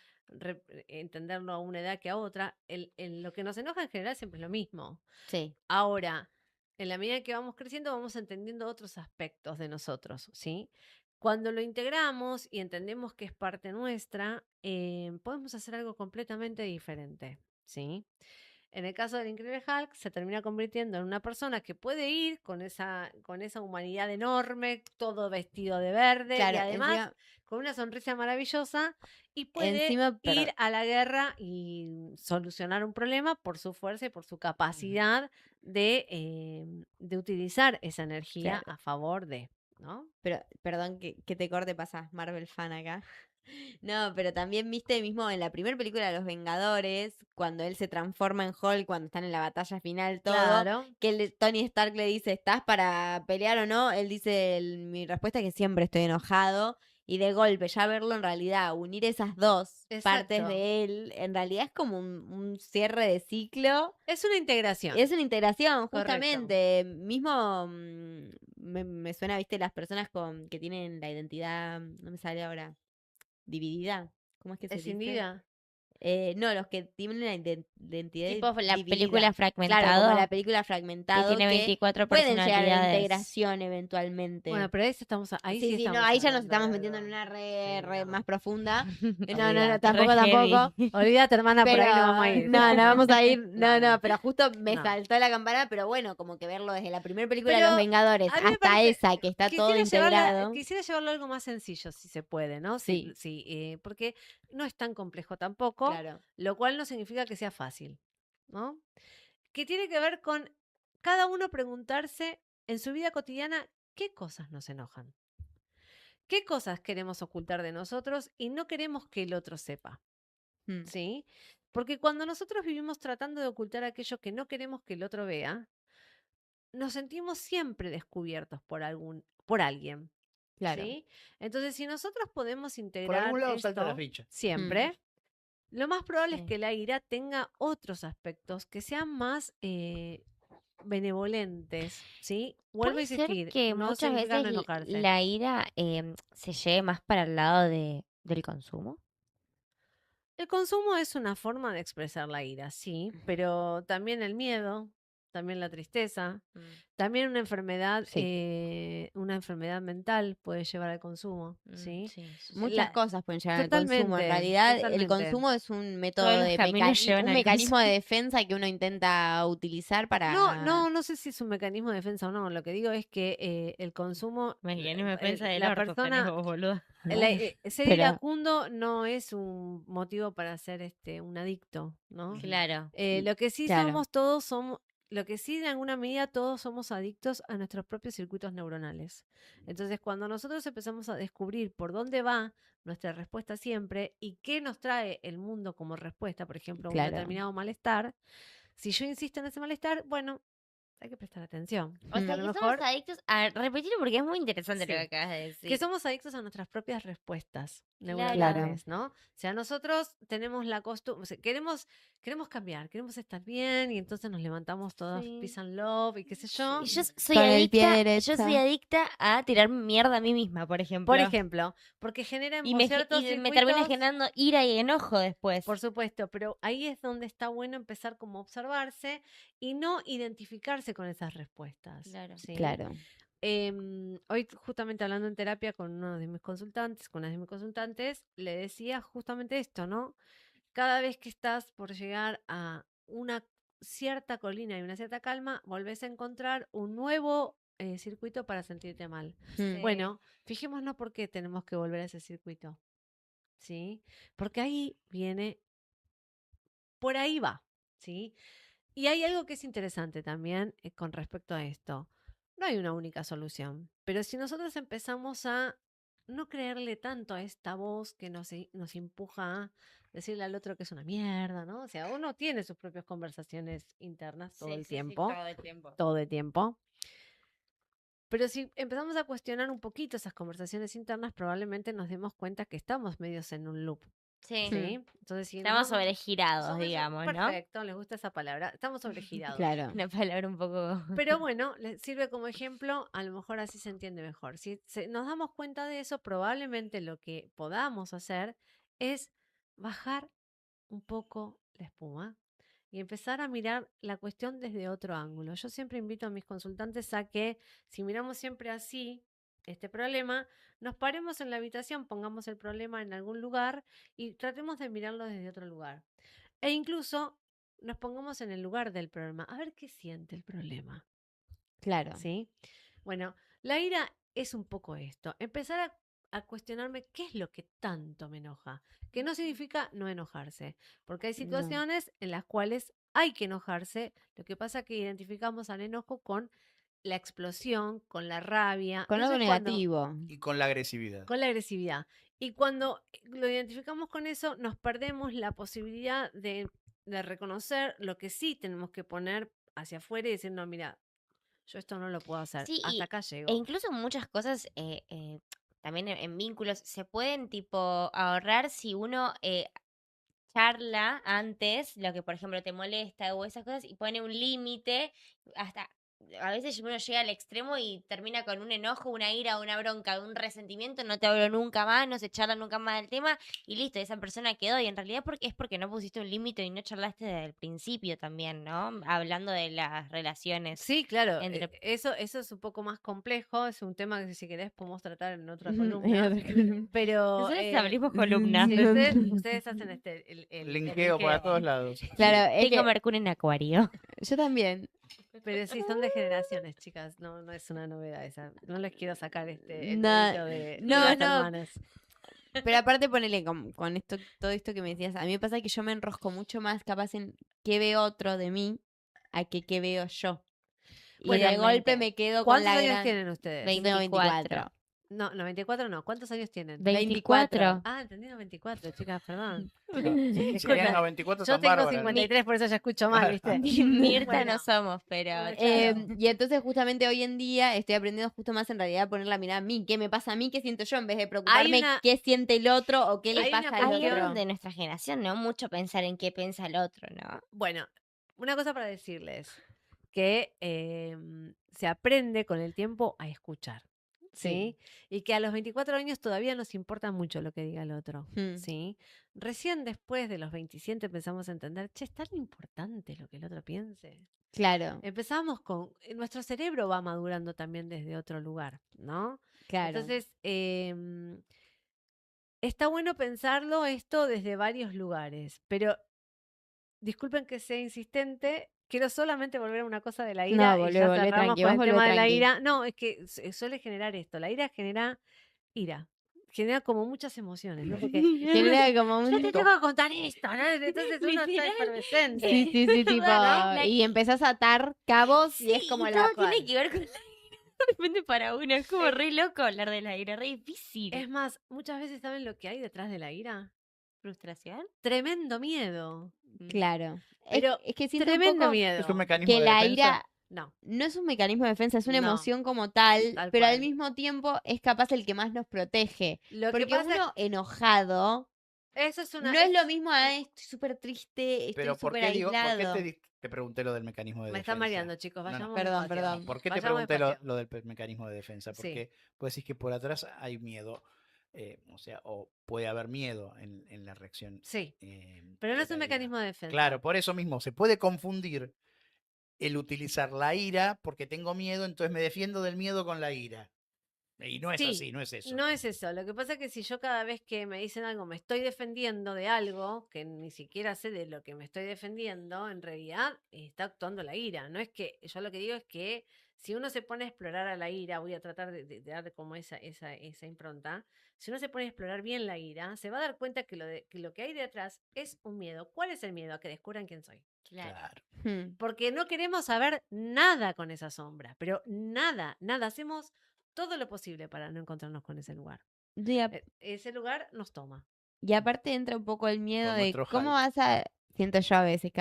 entenderlo a una edad que a otra. Lo que nos enoja en general siempre es lo mismo. Sí. Ahora, en la medida que vamos creciendo, vamos entendiendo otros aspectos de nosotros, ¿sí? Cuando lo integramos y entendemos que es parte nuestra, podemos hacer algo completamente diferente, ¿sí? En el caso del Increíble Hulk, se termina convirtiendo en una persona que puede ir con esa humanidad enorme, todo vestido de verde, y Claro, además con una sonrisa maravillosa, y puede encima, ir a la guerra y solucionar un problema por su fuerza y por su capacidad de utilizar esa energía Claro. a favor de, ¿no? pero perdón que te corte, pasas Marvel fan acá. No, pero también viste mismo en la primera película de Los Vengadores, cuando él se transforma en Hulk, cuando están en la batalla final, todo, Claro. que Tony Stark le dice, ¿estás para pelear o no? Él dice, mi respuesta es que siempre estoy enojado. Y de golpe, ya verlo en realidad, unir esas dos partes Exacto. de él, en realidad es como un cierre de ciclo. Es una integración. Es una integración, Correcto. justamente. Mismo me suena, viste, las personas que tienen la identidad, no me sale ahora, dividida. ¿Cómo es que se dice? Escindida. No, los que tienen la identidad Tipo la dividida. película Claro, Fragmentado, como la película que Fragmentado, tiene que 24 pueden llegar a la personalidades. integración eventualmente. Bueno, pero ahí estamos, ahí sí, sí, estamos no, ahí ya nos hablando estamos de metiendo en algo. una Sí, re no. más profunda. No, Olvídate. tampoco, Re heavy. tampoco. Olvídate, hermana, por Pero, ahí no vamos a ir. no vamos a ir, No, no. pero justo me No. saltó la campana, pero bueno, como que verlo desde la primera película de Pero Los Vengadores a mí me hasta parece- esa, que está todo integrado. Quisiera llevarlo a algo más sencillo, si se puede, ¿no? Sí. Porque no es tan complejo tampoco, Claro. lo cual no significa que sea fácil, ¿no? Que tiene que ver con cada uno preguntarse en su vida cotidiana qué cosas nos enojan, qué cosas queremos ocultar de nosotros y no queremos que el otro sepa. Mm. ¿Sí? Porque cuando nosotros vivimos tratando de ocultar aquello que no queremos que el otro vea, nos sentimos siempre descubiertos por alguien. Claro. ¿Sí? Entonces, si nosotros podemos Por integrar algún lado salta la esto ficha. siempre, lo más probable es Sí. que la ira tenga otros aspectos que sean más benevolentes, ¿sí? Vuelvo a Puede ser insistir, que no muchas significa no veces enojarse. la ira se lleve más para el lado del consumo. El consumo es una forma de expresar la ira, sí, pero también el miedo, también la tristeza, también una enfermedad mental puede llevar al consumo, ¿sí? Muchas La- cosas pueden llegar al consumo. En Totalmente, realidad, el totalmente. consumo es un método Todos los de caminos llevan un al mecanismo de consumo. defensa que uno intenta utilizar para. No sé si es un mecanismo de defensa o no. Lo que digo es que el consumo, Mecanismo de defensa del la orto tenés persona, vos, boluda. ser Pero- iracundo no es un motivo para ser un adicto, ¿no? Claro. Lo que sí Claro. lo que sí de alguna medida todos somos adictos a nuestros propios circuitos neuronales. Entonces, cuando nosotros empezamos a descubrir por dónde va nuestra respuesta siempre y qué nos trae el mundo como respuesta, por ejemplo, un Claro. determinado malestar, si yo insisto en ese malestar, bueno, hay que prestar atención. O sea, A lo que mejor somos adictos a repetirlo porque es muy interesante lo Sí. que acabas de decir. que somos adictos a nuestras propias respuestas Claro. neuronales, ¿no? O sea, nosotros tenemos la costumbre, o sea, queremos cambiar, queremos estar bien y entonces nos levantamos todas Sí. peace and love y qué sé yo. Y yo soy Con el pie adicta, derecho. yo soy adicta a tirar mierda a mí misma, por ejemplo. Por ejemplo, porque generan y me, ciertos y me termina circuitos, generando ira y enojo después. por supuesto, pero ahí es donde está bueno empezar como a observarse y no identificarse con esas respuestas. Claro. ¿sí? Claro. Hoy justamente hablando en terapia con una de mis consultantes, le decía justamente esto, ¿no? Cada vez que estás por llegar a una cierta colina y una cierta calma, volvés a encontrar un nuevo circuito para sentirte mal. Mm. Bueno, fijémonos por qué tenemos que volver a ese circuito, ¿sí? Porque ahí viene, por ahí va, ¿sí? Y hay algo que es interesante también con respecto a esto. No hay una única solución, pero si nosotros empezamos a no creerle tanto a esta voz que nos empuja a decirle al otro que es una mierda, ¿no? O sea, uno tiene sus propias conversaciones internas todo el tiempo, todo el tiempo. todo el tiempo. Pero si empezamos a cuestionar un poquito esas conversaciones internas, probablemente nos demos cuenta que estamos medios en un loop, Sí. ¿sí? Entonces, si nos Estamos vamos- sobregirados, digamos, ¿no? Perfecto, les gusta esa palabra. Estamos sobregirados. Claro. Una palabra un poco... Pero bueno, les sirve como ejemplo, a lo mejor así se entiende mejor. Si nos damos cuenta de eso, probablemente lo que podamos hacer es bajar un poco la espuma y empezar a mirar la cuestión desde otro ángulo. Yo siempre invito a mis consultantes a que si miramos siempre así este problema, nos paremos en la habitación, pongamos el problema en algún lugar y tratemos de mirarlo desde otro lugar. E incluso nos pongamos en el lugar del problema, a ver qué siente el problema, Claro. ¿sí? Bueno, la ira es un poco esto, empezar a cuestionarme qué es lo que tanto me enoja, que no significa no enojarse, porque hay No. situaciones en las cuales hay que enojarse, lo que pasa es que identificamos al enojo con la explosión, con la rabia, Con algo entonces cuando negativo. Y con la agresividad. con la agresividad. Y cuando lo identificamos con eso, nos perdemos la posibilidad de reconocer lo que sí tenemos que poner hacia afuera y decir, no, mira, yo esto no lo puedo hacer. Sí, Hasta acá e llego. incluso muchas cosas, también en vínculos, se pueden tipo ahorrar si uno charla antes lo que, por ejemplo, te molesta o esas cosas y pone un límite, hasta a veces uno llega al extremo y termina con un enojo, una ira, una bronca, un resentimiento, no te hablo nunca más, no se charla nunca más del tema y listo, esa persona quedó y en realidad es porque no pusiste un límite y no charlaste desde el principio también, ¿no? Hablando de las relaciones Sí, claro, entre... eso es un poco más complejo, es un tema que si querés podemos tratar en otra En columna, otra columna. pero Nosotros abrimos columnas. sí, ustedes hacen el Linkeo para linkeo. todos lados. Claro, es Tengo que Mercurio en Acuario. yo también. Pero sí, son de generaciones, chicas, no es una novedad esa. No les quiero sacar el No, mérito de no, las no. hermanas. Pero aparte ponele con esto, todo esto que me decías, a mí me pasa que yo me enrosco mucho más capaz en qué ve otro de mí a que qué veo yo. Y Bueno, de golpe Totalmente. me quedo con ¿Cuántos la años gran... tienen ustedes? Yo tengo 24. No, 94 no. ¿Cuántos años tienen? 24. Ah, entendí 94, chicas, perdón. Si tienen 94 Yo son tengo bárbaras. 53, por eso ya escucho mal, ¿viste? Mirta Bueno. no somos, pero... Bueno, claro. Y entonces justamente hoy en día estoy aprendiendo justo más en realidad a poner la mirada a mí, qué me pasa a mí, qué siento yo, en vez de preocuparme una- qué siente el otro o qué le hay una pasa al cuestión- otro. de nuestra generación, ¿no? Mucho pensar en qué piensa el otro, ¿no? Bueno, una cosa para decirles, que se aprende con el tiempo a escuchar, ¿sí? Y que a los 24 años todavía nos importa mucho lo que diga el otro, Hmm. ¿sí? Recién después de los 27 empezamos a entender, che, es tan importante lo que el otro piense. Claro, Empezamos nuestro cerebro va madurando también desde otro lugar, ¿no? claro. Entonces, está bueno pensarlo esto desde varios lugares, pero disculpen que sea insistente, quiero solamente volver a una cosa de la ira No, y ya volvé cerramos tranqui, con vos el volvé tema de la tranqui. ira. No, es que suele generar esto. La ira genera como muchas emociones, ¿no? Porque Genera como un... yo te tengo que contar esto, ¿no? Entonces uno está Literal. efervescente. Sí, sí, sí, tipo... La- Y empezás a atar cabos y es como y la... todo tiene que ver con la ira. Depende para uno, es como re loco hablar de la ira, re difícil. Es más, muchas veces saben lo que hay detrás de la ira. ¿Frustración? Tremendo miedo. Claro. Pero es que siento un tremendo poco miedo. Es un mecanismo que de la defensa. ira No, no es un mecanismo de defensa, es una No. emoción como tal, Tal pero al cual. mismo tiempo es capaz el que más nos protege. lo que Porque pasa uno enojado eso es una no es lo mismo a estoy súper triste, estoy Pero ¿por súper qué digo? ¿Por qué aislado. te pregunté lo del mecanismo de me defensa? están mareando, chicos. No, no. Vayamos Perdón, despacio. perdón. ¿Por qué te Vayamos pregunté despacio. lo del mecanismo de defensa? Sí. Porque puedes decir que por atrás hay miedo, o sea, o puede haber miedo en la reacción. Sí, Pero pero no es un mecanismo de defensa. Claro, por eso mismo se puede confundir el utilizar la ira porque tengo miedo, entonces me defiendo del miedo con la ira. Y no es Sí, así, no es eso. No es eso. Lo que pasa es que si yo cada vez que me dicen algo me estoy defendiendo de algo que ni siquiera sé de lo que me estoy defendiendo, en realidad está actuando la ira. No es que, yo lo que digo es que si uno se pone a explorar a la ira, voy a tratar de dar como esa impronta, si uno se pone a explorar bien la ira, se va a dar cuenta que lo que hay detrás es un miedo. ¿Cuál es el miedo? A que descubran quién soy. Claro. Porque no queremos saber nada con esa sombra, pero nada, nada. Hacemos todo lo posible para no encontrarnos con ese lugar. Sí, Ese lugar nos toma. y aparte entra un poco el miedo Con de nuestro cómo Hulk. vas a, siento yo a veces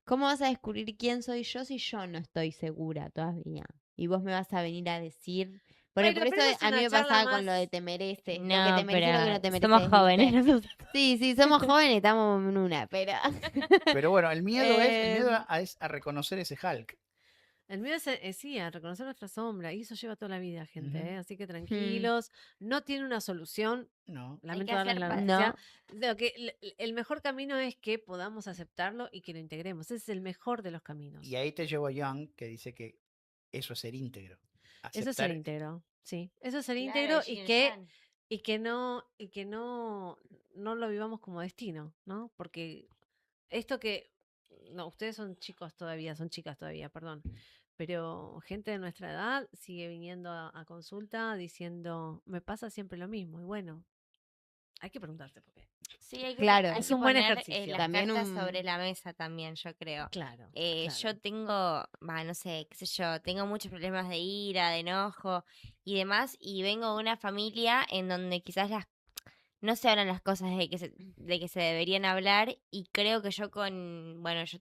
cómo vas a descubrir quién soy yo si yo no estoy segura todavía. Y vos me vas a venir a decir, Bueno, por eso pero es a mí una me charla pasaba con lo más- de te mereces, lo que No, te mereces, lo que no te pero mereces. somos ¿viste? jóvenes nosotros. Sí, sí, somos jóvenes, estamos en una, pero... Pero bueno, el miedo Em, es a reconocer ese Hulk. El miedo es sí, a reconocer nuestra sombra. Y eso lleva toda la vida, gente. Ujú. Así que tranquilos. No tiene una solución. No. Lamento que darles hacer la paz. noticia. El mejor camino es que podamos aceptarlo y que lo integremos. Ese es el mejor de los caminos. Y ahí te llevo a Young, que dice que eso es ser íntegro. Eso es ser Aceptar- íntegro. Sí, eso es ser Claro, íntegro el yin y y que el yang. no lo vivamos como destino, ¿no? Porque esto que no, ustedes son chicos todavía, son chicas todavía, perdón. Pero gente de nuestra edad sigue viniendo a consulta diciendo, me pasa siempre lo mismo. Y bueno, hay que preguntarse por qué. Sí, hay que, Claro. hay Es que un buen poner ejercicio. las También cartas un- sobre la mesa también, yo creo. Claro, Yo claro. tengo, no sé, qué sé yo, tengo muchos problemas de ira, de enojo y demás, y vengo de una familia en donde quizás no se hablan las cosas de que se deberían hablar, y creo que yo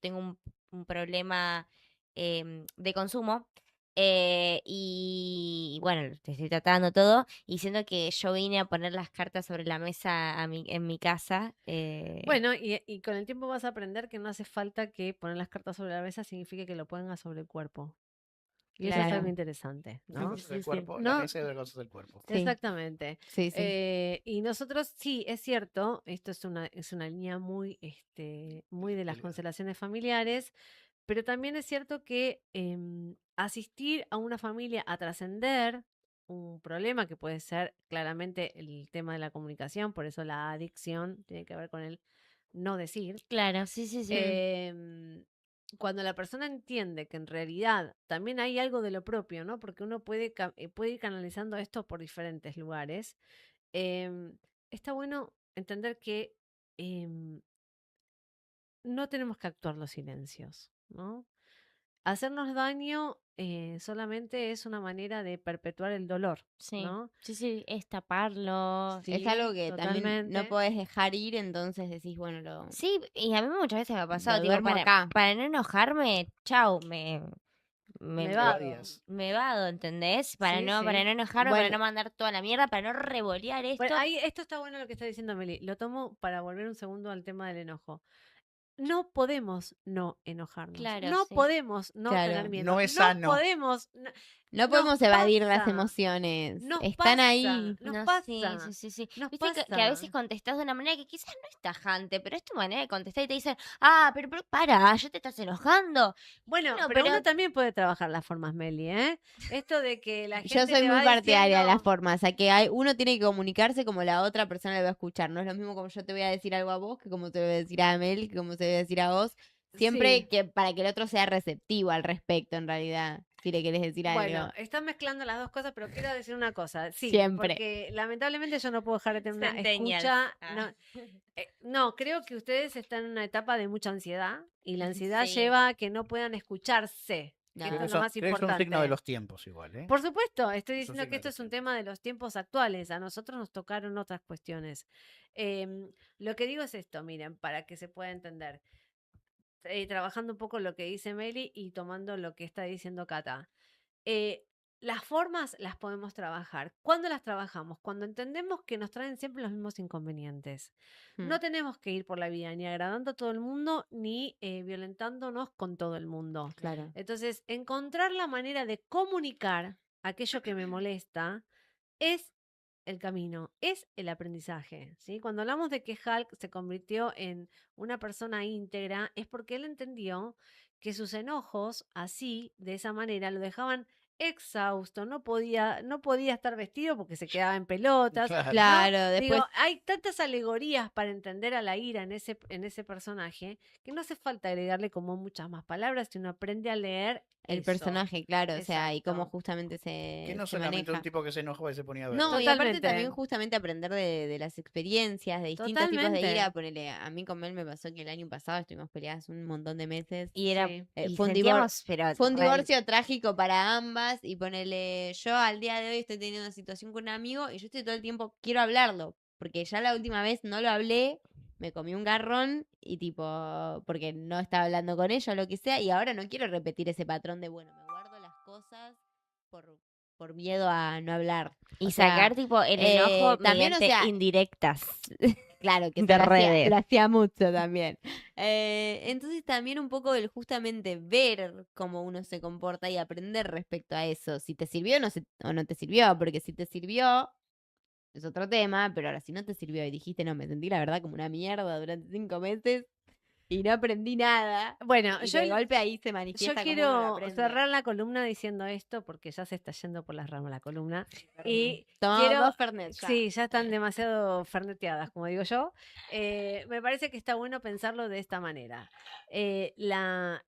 tengo un problema de consumo, y bueno, te estoy tratando todo, y siento que yo vine a poner las cartas sobre la mesa en mi casa. Bueno, y con el tiempo vas a aprender que no hace falta que poner las cartas sobre la mesa signifique que lo pongas sobre el cuerpo. Y eso es algo Claro. interesante, Una ¿no? cosa del Sí, sí. cuerpo, la No, mesa y otra cosa del cuerpo. Sí. exactamente. Sí, sí. Y nosotros, sí, es cierto, esto es una línea muy, muy de las Delgado. constelaciones familiares, pero también es cierto que asistir a una familia a trascender un problema que puede ser claramente el tema de la comunicación, por eso la adicción tiene que ver con el no decir. Claro, sí, sí, sí. Em, Cuando la persona entiende que en realidad también hay algo de lo propio, ¿no? Porque uno puede ir canalizando esto por diferentes lugares. Está bueno entender que em, no tenemos que actuar los silencios, ¿no? Hacernos daño solamente es una manera de perpetuar el dolor, Sí, ¿no? sí, sí, es taparlo. Es Sí, algo que también no totalmente. podés dejar ir, entonces decís, bueno, Sí, y a mí muchas veces me ha pasado, lo tipo, duermo acá. para no enojarme, chau, me, Me Te va. evadías. me vado, ¿entendés? Sí, Para sí. no enojarme, para Bueno, no mandar toda la mierda, para no revolear Bueno, esto. ahí, esto está bueno lo que está diciendo Meli. Lo tomo para volver un segundo al tema del enojo. No podemos no enojarnos. Claro, No sí. podemos no Claro. tener miedo. No es No sano. podemos. no nos podemos evadir las pasa, emociones. Nos Están pasa, ahí. nos No, pasa. sí, sí, sí, sí. Nos Viste que a veces pasa. contestás de una manera que quizás no es tajante, pero es tu manera de contestar y te dicen, pero ya te estás enojando. Bueno, Bueno, pero pero uno también puede trabajar las formas, Meli, ¿eh? Esto de que la gente Yo soy te muy va partidaria de las diciendo, formas, a que uno tiene que comunicarse como la otra persona le va a escuchar. No es lo mismo como yo te voy a decir algo a vos que como te voy a decir a Mel, que como te voy a decir a vos. Siempre sí. que para que el otro sea receptivo al respecto, en realidad, si le querés decir Bueno, algo. están mezclando las dos cosas, pero quiero decir una cosa. Sí, Siempre. porque lamentablemente yo no puedo dejar de tener una Centennials. escucha. Ah. No, no, creo que ustedes están en una etapa de mucha ansiedad y la ansiedad Sí. lleva a que no puedan escucharse. No. Que Creo esto que, es lo más creo que es un importante. signo de los tiempos igual, ¿eh? Por supuesto, estoy Es un diciendo signo que de esto los es un tiempos. tema de los tiempos actuales. A nosotros nos tocaron otras cuestiones. Lo que digo es esto, miren, para que se pueda entender. Trabajando un poco lo que dice Meli y tomando lo que está diciendo Cata. Eh, las formas las podemos trabajar. ¿Cuándo las trabajamos? Cuando entendemos que nos traen siempre los mismos inconvenientes. Hmm. No tenemos que ir por la vida ni agradando a todo el mundo ni violentándonos con todo el mundo. Claro. Entonces, encontrar la manera de comunicar aquello que me molesta es el camino, es el aprendizaje, ¿sí? Cuando hablamos de que Hulk se convirtió en una persona íntegra, es porque él entendió que sus enojos, así, de esa manera, lo dejaban exhausto, no podía estar vestido porque se quedaba en pelotas. Claro. Claro, ¿no? después Digo, hay tantas alegorías para entender a la ira en ese personaje que no hace falta agregarle como muchas más palabras, si uno aprende a leer el eso. personaje, claro, o sea, y cómo Exacto. justamente Que no se solamente un maneja. tipo que se enojaba y se ponía verde. No, y aparte Totalmente. también justamente aprender de las experiencias, de distintos tipos de Totalmente. ira. Ponele, a mí con Mel me pasó que el año pasado estuvimos peleadas un montón de meses. Y era, Sí. y Fue un sentíamos, pero Fue un divorcio trágico para ambas y ponele, yo al día de hoy estoy teniendo una situación con un amigo y yo estoy todo el tiempo, quiero hablarlo, porque ya la última vez no lo hablé, me comí un garrón y tipo, porque no estaba hablando con ella o lo que sea, y ahora no quiero repetir ese patrón de, bueno, me guardo las cosas por miedo a no hablar. y O sea, sacar tipo el enojo también, o mediante sea, indirectas. claro, que de eso redes. lo hacía mucho también. Entonces también un poco el justamente ver cómo uno se comporta y aprender respecto a eso. Si te sirvió o no te sirvió, porque si te sirvió es otro tema, pero ahora si no te sirvió y dijiste, no, me sentí la verdad como una mierda durante 5 meses, y no aprendí nada. Bueno, Y yo, de golpe ahí se yo manifiesta como uno lo quiero aprende. cerrar la columna diciendo esto porque ya se está yendo por las ramas la columna. Y Tomamos quiero... 2 Fernet ya. Sí, ya están demasiado ferneteadas, como digo yo. Me parece que está bueno pensarlo de esta manera. La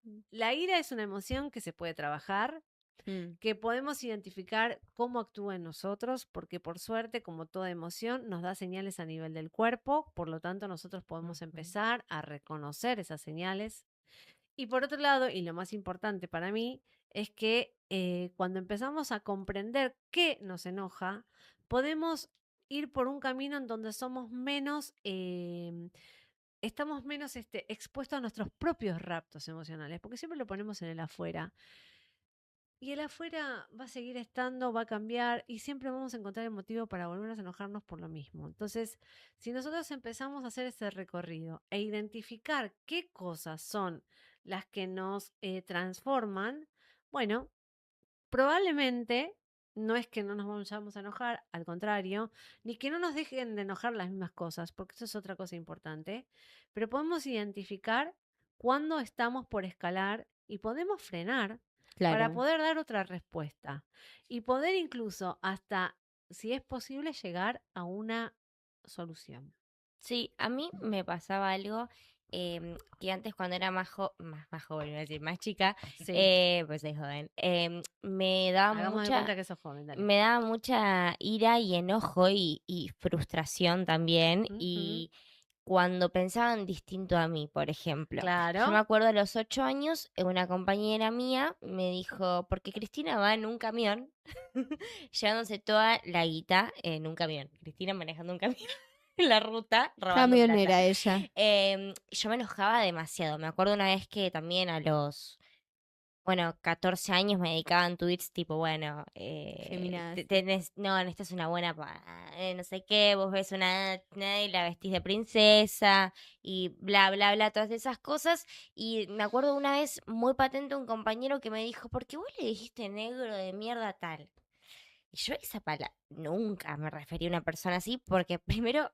ira es una emoción que se puede trabajar, Mm, que podemos identificar cómo actúa en nosotros, porque por suerte, como toda emoción, nos da señales a nivel del cuerpo, por lo tanto nosotros podemos Ujú. empezar a reconocer esas señales. Y por otro lado, y lo más importante para mí, es que cuando empezamos a comprender qué nos enoja, podemos ir por un camino en donde somos menos, estamos menos expuestos a nuestros propios raptos emocionales, porque siempre lo ponemos en el afuera. Y el afuera va a seguir estando, va a cambiar y siempre vamos a encontrar el motivo para volvernos a enojarnos por lo mismo. Entonces, si nosotros empezamos a hacer ese recorrido e identificar qué cosas son las que nos transforman, bueno, probablemente no es que no nos vayamos a enojar, al contrario, ni que no nos dejen de enojar las mismas cosas, porque eso es otra cosa importante, pero podemos identificar cuándo estamos por escalar y podemos frenar para Claro. poder dar otra respuesta y poder incluso hasta, si es posible, llegar a una solución. Sí, a mí me pasaba algo que antes cuando era más joven, iba a decir, más chica, Sí, pues soy joven, me daba hagamos de mucha, cuenta que sos joven, dale. me daba mucha ira y enojo y frustración también. Ujú. Y cuando pensaban distinto a mí, por ejemplo. Yo me Claro. acuerdo a los 8 años, una compañera mía me dijo, porque Cristina va en un camión, llevándose toda la guita en un camión. Cristina manejando un camión en la ruta, robando plata. Camionera ella. Yo me enojaba demasiado. Me acuerdo una vez que también a los 14 años me dedicaban tweets tipo, bueno, Feminazi. no, esta es una buena, no sé qué, vos ves una y la vestís de princesa y bla, bla, bla, todas esas cosas. Y me acuerdo una vez muy patente un compañero que me dijo, ¿por qué vos le dijiste negro de mierda tal? Y yo esa palabra, nunca me referí a una persona así porque primero...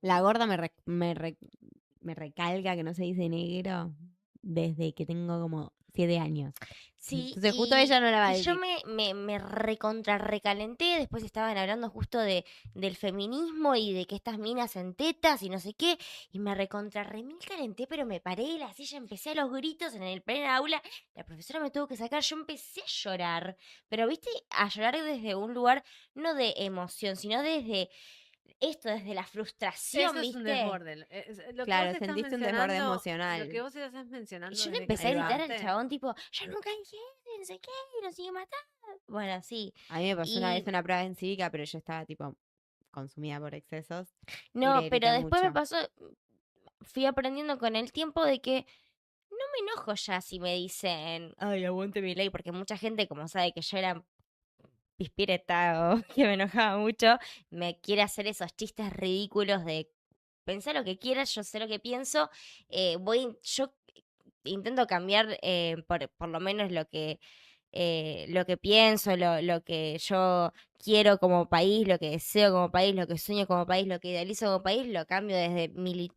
La gorda me recalca que no se dice negro desde que tengo como 7 años. Sí, Entonces justo ella no la va a y yo decir. me recontra recalenté, después estaban hablando justo del feminismo y de que estas minas en tetas y no sé qué, y me recontra remil calenté, pero me paré de la silla, empecé a los gritos en el pleno aula, la profesora me tuvo que sacar, yo empecé a llorar, pero viste, a llorar desde un lugar no de emoción, sino desde esto, desde la frustración, Eso es un ¿viste? desborde. Lo que Claro, vos estás sentiste un desborde mencionando, emocional. Lo que vos estás Y mencionando yo le desde que empecé a gritar al llegaste. chabón, tipo, yo nunca dije, no sé qué, y nos sigue matando. Bueno, sí. A mí me pasó una vez Y una prueba en cívica, pero yo estaba tipo consumida por excesos y no, le pero grité después me mucho. pasó, fui aprendiendo con el tiempo de que no me enojo ya si me dicen, ay, aguante mi ley, porque mucha gente, como sabe que yo era pispireta o que me enojaba mucho, me quiere hacer esos chistes ridículos de pensar lo que quieras, yo sé lo que pienso, yo intento cambiar por lo menos lo que pienso, lo que yo quiero como país, lo que deseo como país, lo que sueño como país, lo que idealizo como país, lo cambio desde mi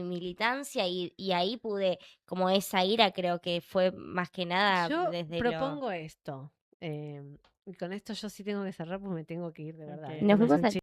militancia y ahí pude, como esa ira creo que fue más que nada Yo desde lo... propongo esto. Y con esto yo sí tengo que cerrar porque me tengo que ir de verdad. Ok. Esto Nos me hace fuimos un al... chi-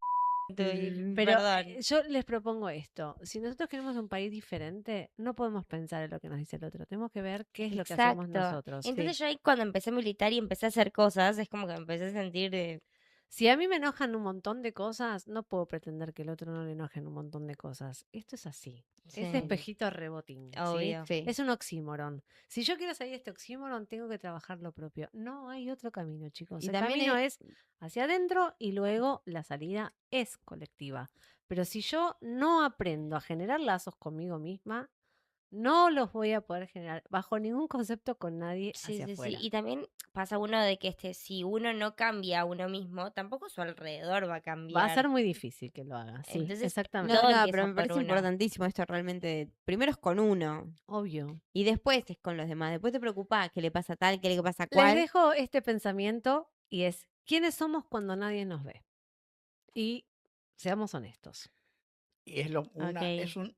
Pero Perdón. yo les propongo esto. Si nosotros queremos un país diferente, no podemos pensar en lo que nos dice el otro. Tenemos que ver qué es lo que hacemos Exacto. nosotros. Entonces yo ahí cuando empecé a militar y empecé a hacer cosas, es como que me empecé a sentir de... Si a mí me enojan un montón de cosas, no puedo pretender que el otro no le enojen un montón de cosas. Esto es así. Es Sí, espejito rebotín, ¿sí? obvio. Sí. Es un oxímoron. Si yo quiero salir de este oxímoron, tengo que trabajar lo propio. No hay otro camino, chicos. Y El también camino es hacia adentro y luego la salida es colectiva. Pero si yo no aprendo a generar lazos conmigo misma, no los voy a poder generar bajo ningún concepto con nadie Sí, hacia sí, sí. afuera. Y también pasa uno de que si uno no cambia a uno mismo, tampoco su alrededor va a cambiar. Va a ser muy difícil que lo haga. Sí, Entonces, exactamente. No, todo no, empieza pero me por parece uno. importantísimo esto realmente. Primero es con uno Obvio. y después es con los demás. Después te preocupás qué le pasa a tal, qué le pasa a Les cual. dejo este pensamiento y es, ¿quiénes somos cuando nadie nos ve? Y seamos honestos. Y es, Ok. es un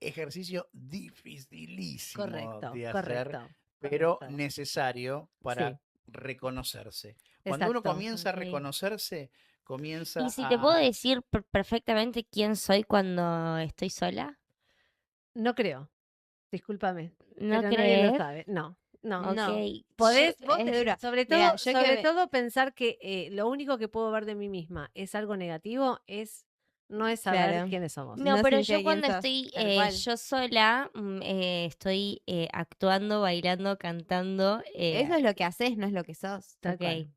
ejercicio dificilísimo Correcto, de hacer, correcto. pero correcto. necesario para Sí. reconocerse. Cuando uno Exacto. comienza a Ok. reconocerse, comienza ¿Y si te puedo a... decir perfectamente quién soy cuando estoy sola? No creo. Discúlpame. ¿No Pero nadie lo crees? sabe. No, no. Ok. No. Podés, Yo- vos es duro. sobre Mira, todo, yo sobre que- todo pensar que lo único que puedo ver de mí misma es algo negativo, no es saber Claro. quiénes somos. No, No pero significa yo quién cuando sos, estoy tal cual. yo sola, estoy actuando, bailando, cantando. Eso es lo que haces, no es lo que sos. Tal Ok. cual.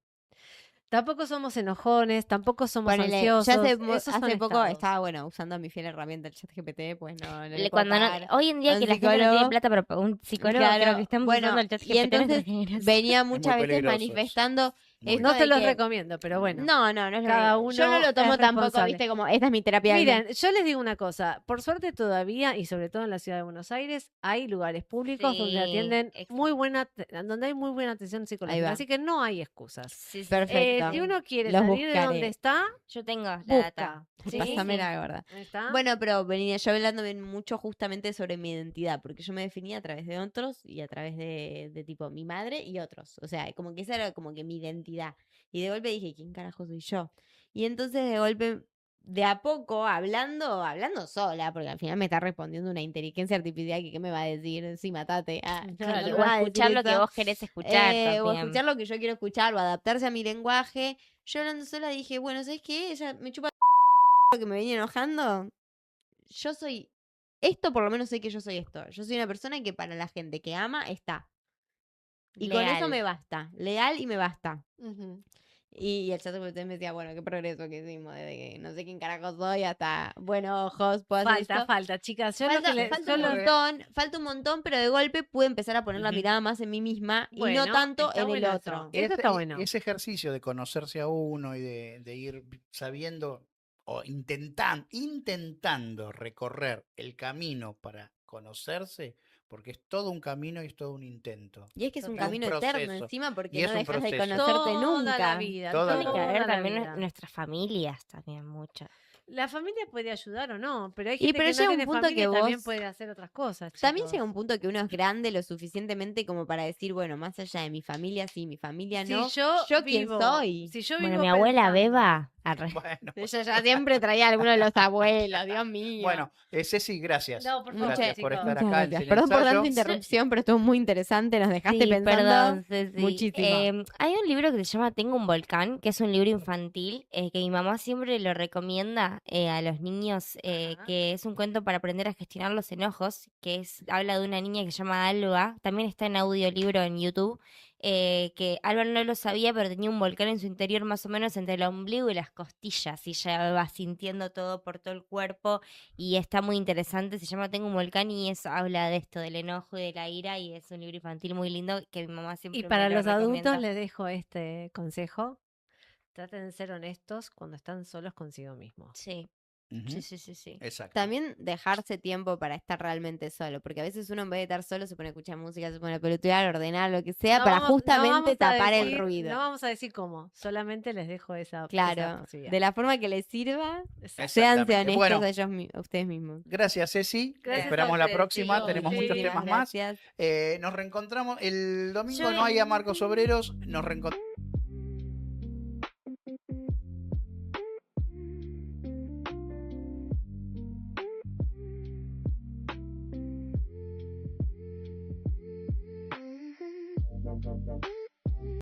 Tampoco somos enojones, tampoco somos Ponele, yo ansiosos. hace Esos son poco estados. estaba, bueno, usando mi fiel herramienta, el chat GPT, pues no le puedo Cuando pagar hoy en a día un que la gente no tiene psicólogo. plata para pagar un psicólogo, creo Claro, que estamos bueno, usando el chat y GPT. entonces venía muy muchas veces peligroso eso. manifestando Muy esto No te de los que- recomiendo, pero bueno. No, no es lo cada que- Yo no uno lo tomo es tampoco, responsable. viste, como esta es mi terapia. Miren, yo les digo una cosa, por suerte todavía, y sobre todo en la ciudad de Buenos Aires, hay lugares públicos donde Sí, atienden exacto. donde hay muy buena atención Ahí psicológica, va. así que no hay excusas. Sí, sí, Perfecto. Si uno quiere Los salir de donde buscaré. está, yo tengo la data. busca. ¿sí? Pásame Sí. la verdad. Ahí está. Bueno, pero venía yo hablando mucho justamente sobre mi identidad, porque yo me definía a través de otros y a través de tipo mi madre y otros. O sea, como que esa era como que mi identidad. Y de golpe dije, ¿quién carajo soy yo? Y entonces de golpe, de a poco, hablando sola, porque al final me está respondiendo una inteligencia artificial que qué me va a decir, sí, matate. Claro, ¿qué me o va a escuchar decir lo que eso? vos querés escuchar O también. escuchar lo que yo quiero escuchar, o adaptarse a mi lenguaje. Yo hablando sola dije, bueno, ¿sabes qué? Ella me chupa lo que me venía enojando. Yo soy esto, por lo menos sé que yo soy esto. Yo soy una persona que para la gente que ama está. Y con eso Leal. me basta. Leal y me basta. Ujú. Y el chat de ustedes me decía, bueno, qué progreso que hicimos desde que no sé quién carajo soy hasta, bueno, ojos, puedo hacer Falta, esto. falta, chicas. Yo lo Falta, que le- falta yo un lo- falta un montón, pero de golpe pude empezar a poner la Ujú. mirada más en mí misma y Bueno, no tanto está en el bueno eso. otro. Eso está bueno. Ese ejercicio de conocerse a uno y de ir sabiendo o intentando recorrer el camino para conocerse, porque es todo un camino y es todo un intento. Y es que es un Total. camino Un eterno proceso. encima porque Y es no un dejas de proceso. conocerte Toda nunca. la vida. Toda Tiene la que vida. ver toda la también vida. nuestras familias también mucho. La familia puede ayudar o no, pero hay Y gente pero que no llega un tiene punto familia que y también vos- puede hacer otras cosas. También chicos. llega un punto que uno es grande lo suficientemente como para decir, bueno, más allá de mi familia, sí, mi familia Si no. yo quién vivo- soy. Si yo Bueno, vivo mi abuela pensando- Beba, Bueno, Ella ya siempre traía a alguno de los abuelos, Dios mío. bueno, Ceci, gracias. No, por favor, Gracias por chicos. estar Muchas acá en gracias. Perdón por Ensayo. tanta interrupción, pero estuvo muy interesante. Nos dejaste sí, pensando perdón, Ceci. muchísimo. Hay un libro que se llama Tengo un volcán, que es un libro infantil que mi mamá siempre lo recomienda a los niños, Ajá. que es un cuento para aprender a gestionar los enojos, habla de una niña que se llama Alba, también está en audiolibro en YouTube, que Alba no lo sabía, pero tenía un volcán en su interior más o menos entre el ombligo y las costillas, y ella va sintiendo todo por todo el cuerpo, y está muy interesante, se llama Tengo un volcán, y habla de esto, del enojo y de la ira, y es un libro infantil muy lindo que mi mamá siempre Y me para lo los adultos recomienda. les dejo este consejo. Traten de ser honestos cuando están solos consigo mismos. Sí, Ujú, sí, sí, sí, sí. Exacto. También dejarse tiempo para estar realmente solo, porque a veces uno en vez de estar solo se pone a escuchar música, se pone a pelotear, ordenar, lo que sea, No para vamos- no justamente vamos a tapar el decir- ruido. No vamos a decir cómo, solamente les dejo esa Claro, posibilidad. de la forma que les sirva, Exacto. séanse Exactamente. honestos Bueno. a ellos, a ustedes mismos. Gracias, Ceci. Gracias a Esperamos la ustedes, próxima. chicos. Tenemos muchos Sí, temas más. Gracias. Nos reencontramos el domingo. Yo- No hay a Marcos Obreros. Nos reencontramos.